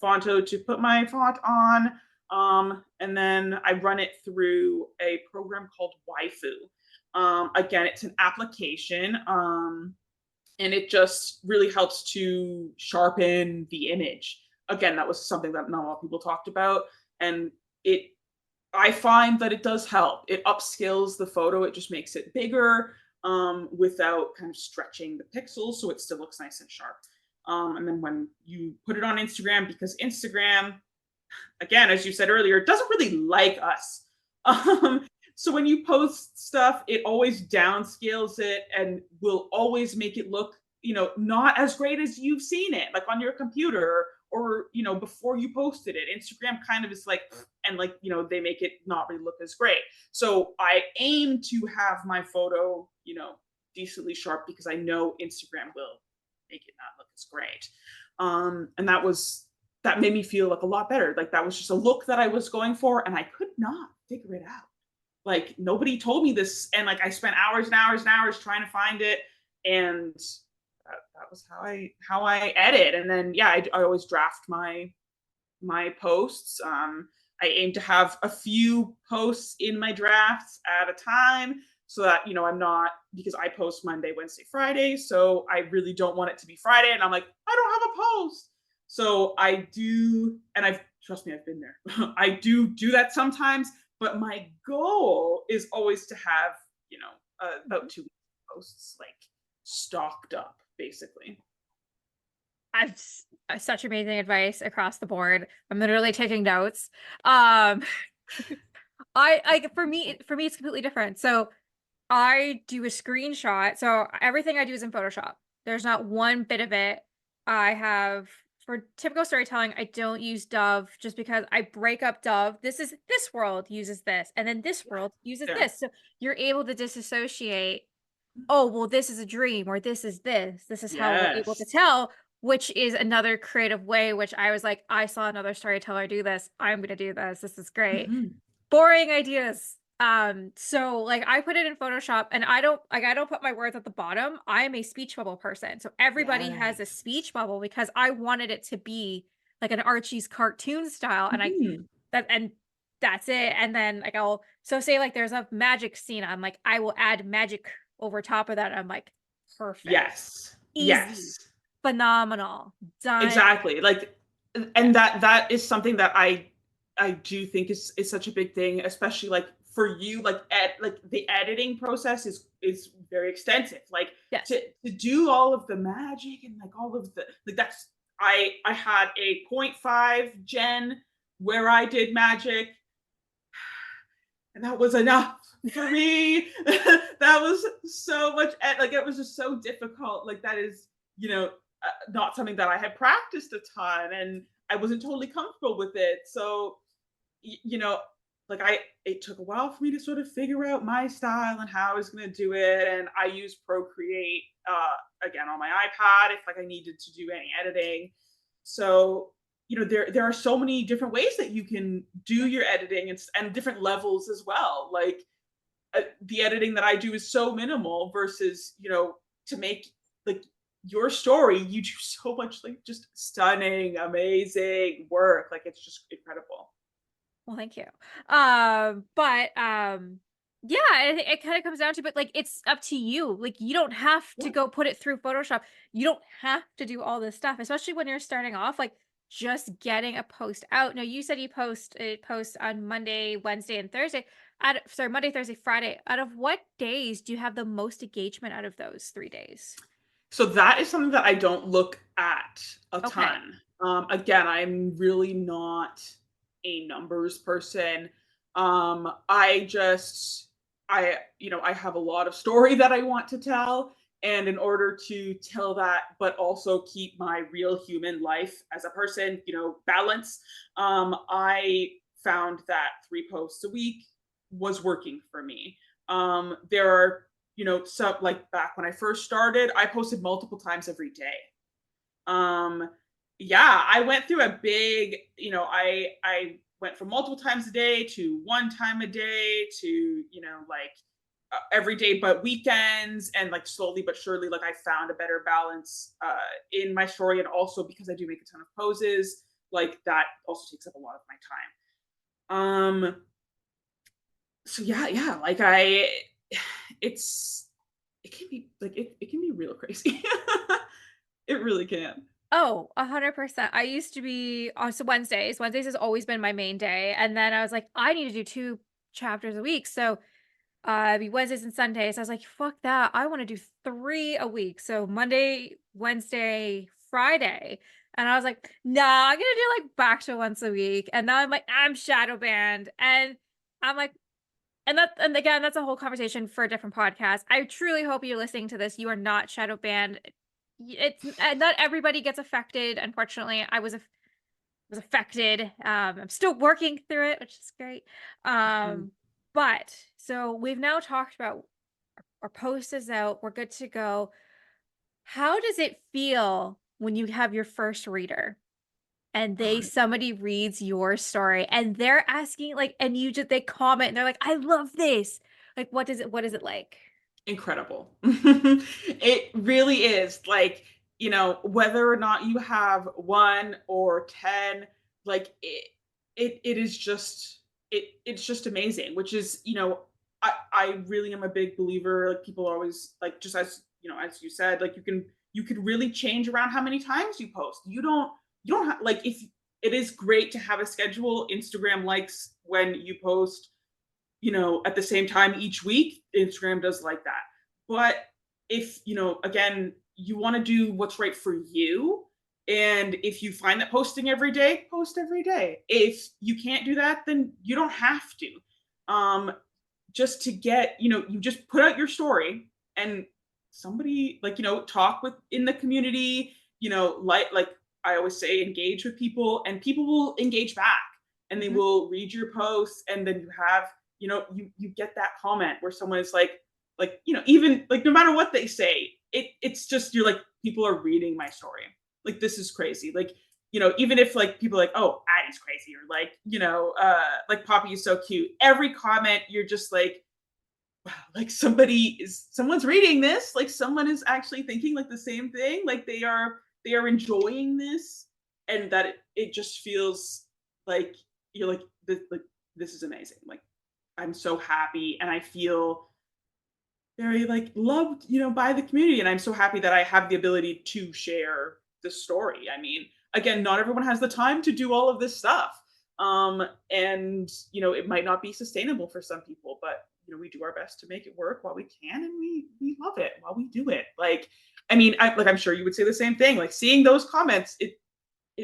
Fonto to put my font on, and then I run it through a program called Waifu. Again, it's an application, and it just really helps to sharpen the image. Again, that was something that not a lot of people talked about, and it I find that it does help. It upscales the photo. It just makes it bigger, without kind of stretching the pixels, so it still looks nice and sharp. And then when you put it on Instagram, because Instagram, again, as you said earlier, doesn't really like us. So when you post stuff, it always downscales it and will always make it look, not as great as you've seen it, like on your computer, or, before you posted it. Instagram kind of is like, and like, they make it not really look as great. So I aim to have my photo, decently sharp, because I know Instagram will make it not look as great. And that made me feel like a lot better. Like that was just a look that I was going for, and I could not figure it out. Like nobody told me this, and like I spent hours and hours and hours trying to find it, and that was how I edit. And then yeah, I always draft my posts. I aim to have a few posts in my drafts at a time, so that I'm not, because I post Monday, Wednesday, Friday, so I really don't want it to be Friday and I'm like, I don't have a post. So I do, and I've trust me, I've been there. I do that sometimes, but my goal is always to have about 2 weeks posts, like, stocked up, basically. Such amazing advice across the board. I'm literally taking notes. Um, I like for me it's completely different. So I do a screenshot. So everything I do is in Photoshop. There's not one bit of it. I have for typical storytelling, I don't use Dove just because I break up Dove. This world uses this, and then this world uses Yeah. this. So you're able to disassociate. Oh, well, this is a dream, or this is this. This is how we're able to Yes. tell, which is another creative way, which I was like, I saw another storyteller do this. I'm gonna do this. This is great. Mhm. Boring ideas. So like I put it in Photoshop and I don't put my words at the bottom. I am a speech bubble person. So everybody has a Yes. speech bubble because I wanted it to be like an Archie's cartoon style. Mhm. And that's it. And then like so say like there's a magic scene. I'm like, I will add magic over top of that. I'm like, perfect. Yes. Easy. Yes. Phenomenal. Done. Exactly. Like, Yeah. and that is something that I do think is such a big thing, especially like for you, like like the editing process is very extensive. Like Yes. to do all of the magic and like all of the like that's I had a point 0.5 gen where I did magic, and that was enough for me. That was so much like it was just so difficult. Like that is, not something that I had practiced a ton, and I wasn't totally comfortable with it. So, y- you know, like it took a while for me to sort of figure out my style and how I was going to do it. And I use Procreate again on my iPad if like I needed to do any editing. So, there are so many different ways that you can do your editing, and different levels as well. Like the editing that I do is so minimal versus, to make like your story, you do so much like just stunning, amazing work. Like it's just incredible. Well, thank you. But yeah, it kind of comes down to, but like it's up to you. Like you don't have to Yeah. go put it through Photoshop. You don't have to do all this stuff, especially when you're starting off. Like just getting a post out. No, you said you post on Monday, Wednesday, and Thursday. Sorry, Monday, Thursday, Friday. Out of what days do you have the most engagement out of those 3 days? So that is something that I don't look at a Okay. ton. Again, I'm really not a numbers person. I just, I have a lot of story that I want to tell. And in order to tell that, but also keep my real human life as a person, balance, I found that 3 posts a week was working for me. There are so like back when I first started, I posted multiple times every day. Um, yeah, I went through a big, I went from multiple times a day to one time a day to, like every day but weekends, and like slowly but surely, like I found a better balance in my story, and also because I do make a ton of poses, like that also takes up a lot of my time. So yeah, like it's it can be like it can be real crazy. It really can. Oh, 100%. I used to be so Wednesdays. Wednesdays has always been my main day. And then I was like, I need to do 2 chapters a week. So it'd be Wednesdays and Sundays. I was like, fuck that. I want to do 3 a week. So Monday, Wednesday, Friday. And I was like, nah, I'm gonna do like back to once a week. And now I'm like, I'm shadow banned. And I'm like, and again, that's a whole conversation for a different podcast. I truly hope you're listening to this. You are not shadow banned. It's not everybody gets affected. Unfortunately, was affected. I'm still working through it, which is great. Mhm. Um, but so we've now talked about our post is out. We're good to go. How does it feel when you have your first reader? And Oh, somebody reads your story and they're asking like, and they comment and they're like, I love this. Like, what is it like? incredible. It really is. Like, whether or not you have 1 or 10, like it is just it's just amazing, which is, I really am a big believer. Like people always like, just as as you said, like you could really change around how many times you post. You don't have like, if it is great to have a schedule. Instagram likes when you post at the same time each week. Instagram does like that. But if, again, you want to do what's right for you, and if you find that posting every day, post every day. If you can't do that, then you don't have to. um, just to get, you just put out your story and somebody like, talk with in the community, like I always say, engage with people and people will engage back and they Mhm. will read your posts and then you have, you get that comment where someone is like, even like no matter what they say, it's just you're like, people are reading my story. Like this is crazy. Like, even if like people are like, oh, Addie's crazy, or like, like Poppy is so cute. Every comment, you're just wow, like someone's reading this, like someone is actually thinking like the same thing, like they are enjoying this, and that it just feels like you're like this is amazing. Like I'm so happy and I feel very like loved, by the community. And I'm so happy that I have the ability to share the story. I mean, again, not everyone has the time to do all of this stuff. And it might not be sustainable for some people, but we do our best to make it work while we can, and we love it while we do it. Like, I mean, I'm sure you would say the same thing. Like seeing those comments, it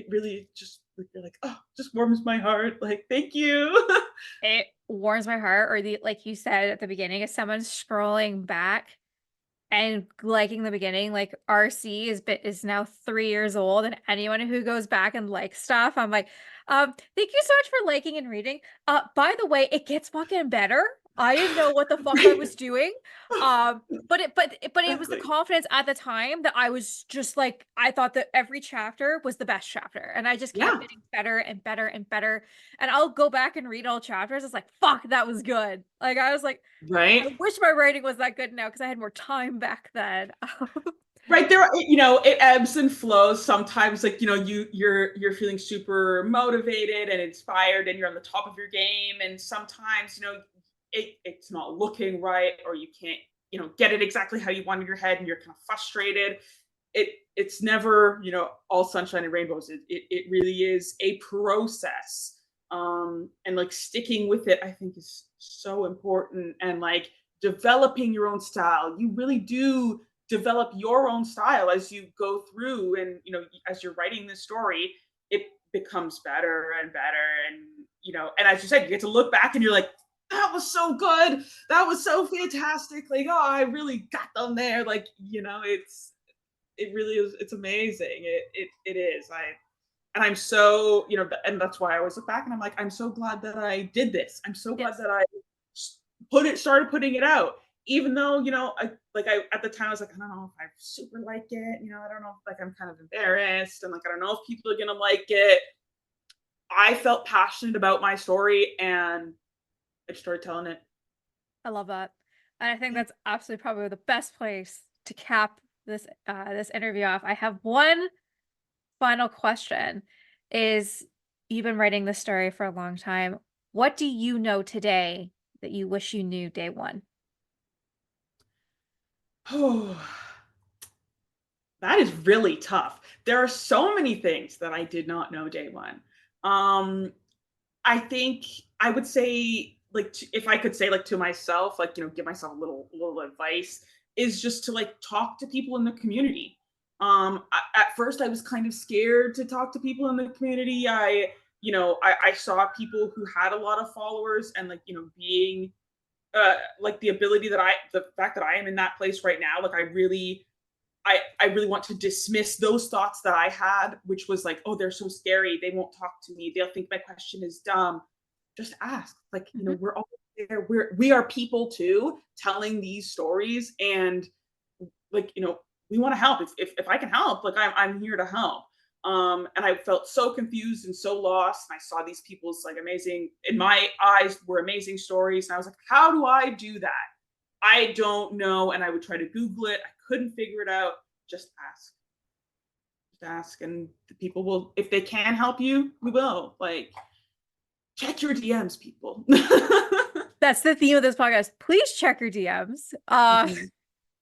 really just like you're like, oh, just warms my heart. Like, thank you. It warms my heart, or the like you said at the beginning, if someone's scrolling back and liking the beginning, like RC is now 3 years old, and anyone who goes back and likes stuff, I'm like, thank you so much for liking and reading. By the way, it gets fucking better. I didn't know what the fuck I Right. was doing. But it was the Exactly. confidence at the time that I was just like, I thought that every chapter was the best chapter, and I just kept Yeah. getting better and better and better. And I'll go back and read all chapters. It's like, fuck, that was good. Like I was like, I Right. wish my writing was that good now because I had more time back then. Right, there are, it ebbs and flows. Sometimes, like, you're feeling super motivated and inspired and you're on the top of your game, and sometimes, it's not looking right, or you can't, get it exactly how you want in your head and you're kind of frustrated. It's never, all sunshine and rainbows. It really is a process. And like sticking with it, I think, is so important, and like developing your own style. You really do develop your own style as you go through, and as you're writing this story, it becomes better and better. And and as you said, you get to look back and you're like, that was so good, that was so fantastic, like, oh, I really got them there. Like, it really is, it's amazing. It is. I'm so, and that's why I always look back and I'm like, I'm so glad that I did this. I'm so glad Yes. that I started putting it out. Even though, I at the time I was like, I don't know if I super like it. I don't know if like I'm kind of embarrassed, and like I don't know if people are gonna like it. I felt passionate about my story and I just started telling it. I love that. And I think Yeah. that's absolutely probably the best place to cap this interview off. I have one final question is, you've been writing this story for a long time. What do you know today that you wish you knew day one? Oh, that is really tough. There are so many things that I did not know day one. Um, I think I would say, like, if I could say, like, to myself, like, give myself a little advice, is just to like talk to people in the community. At first, I was kind of scared to talk to people in the community. I saw people who had a lot of followers, and like, being like the fact that I am in that place right now, like I really want to dismiss those thoughts that I had, which was like, oh, they're so scary. They won't talk to me. They'll think my question is dumb. Just ask. Like, Mhm. we're all there. We are people too, telling these stories, and like, we want to help. If I can help, like I'm here to help. And I felt so confused and so lost. And I saw these people's like amazing, in my eyes, were amazing stories. And I was like, how do I do that? I don't know. And I would try to Google it. I couldn't figure it out. Just ask. Just ask. And the people will, if they can help you, we will. Like, check your DMs, people. That's the theme of this podcast. Please check your DMs. Mhm.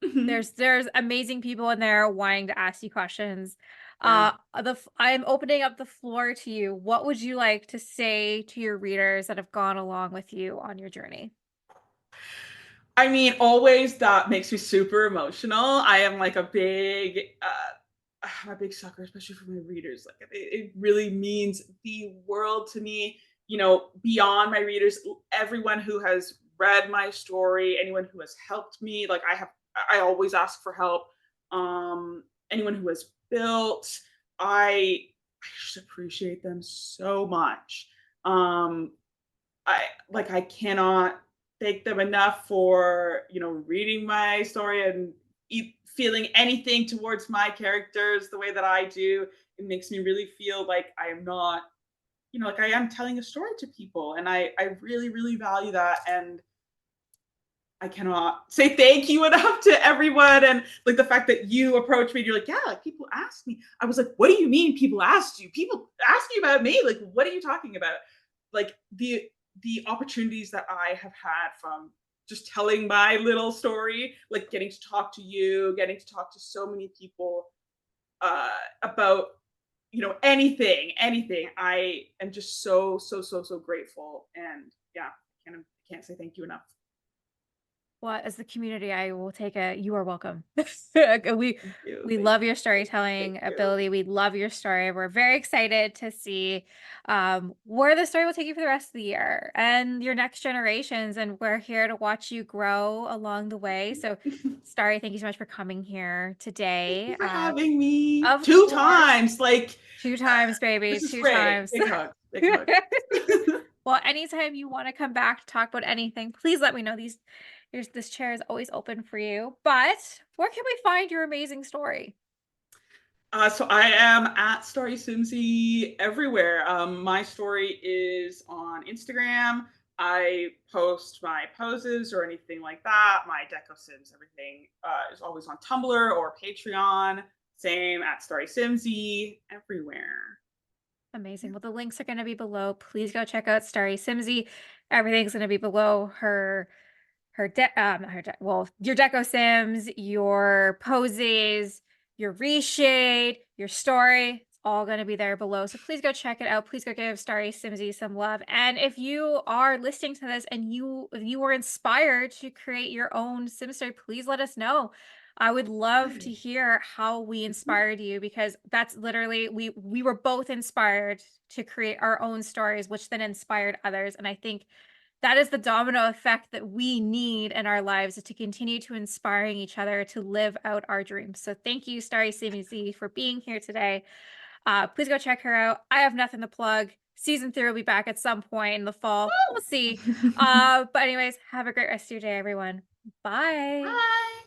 Mhm. There's amazing people in there wanting to ask you questions. Yeah. I'm opening up the floor to you. What would you like to say to your readers that have gone along with you on your journey? I mean, always that makes me super emotional. I am like I'm a big sucker, especially for my readers. Like, it really means the world to me. beyond my readers, everyone who has read my story, anyone who has helped me, like I always ask for help. Anyone who has built, I just appreciate them so much. Um, I cannot thank them enough for reading my story and feeling anything towards my characters the way that I do. It makes me really feel like I am not, like I am telling a story to people, and I really really value that, and I cannot say thank you enough to everyone. And like the fact that you approached me and you're like, yeah, like people asked me. I was like, what do you mean people asked you? People asked you about me. Like, what are you talking about? Like the opportunities that I have had from just telling my little story, like getting to talk to you, getting to talk to so many people uh about anything. I am just so so so so grateful, and yeah, can't say thank you enough. Well, as the community, I will take a you are welcome. We Thank you. we Thank love your thank storytelling you. ability. We love your story. We're very excited to see where the story will take you for the rest of the year and your next generations. And we're here to watch you grow along the way. So, Starry, thank you so much for coming here Thank you today. for having me Of 2 course, times. Like, 2 times, baby, this is two great. times. Big hugs. Big hugs. Well, anytime you want to come back to talk about anything, please let me know. This chair is always open for you. But where can we find your amazing story? So I am at Starrysimsy everywhere. My story is on Instagram. I post my poses or anything like that. My deco sims, everything is always on Tumblr or Patreon. Same at Starrysimsy everywhere. Amazing. Well, the links are going to be below. Please go check out Starry Simsy. Everything's going to be below not her well, your deco sims, your poses, your reshade, your story, it's all going to be there below. So please go check it out. Please go give Starry Simsy some love. And if you are listening to this and you were inspired to create your own sim story, please let us know. I would love to Right. hear how we Mhm. inspired you, because that's literally we were both inspired to create our own stories, which then inspired others. And I think that is the domino effect that we need in our lives, is to continue to inspiring each other to live out our dreams. So thank you, Starry CBZ, for being here today. Please go check her out. I have nothing to plug. Season 3 will be back at some point in the fall. We'll see. Woo! But anyways, have a great rest of your day, everyone. Bye. Bye.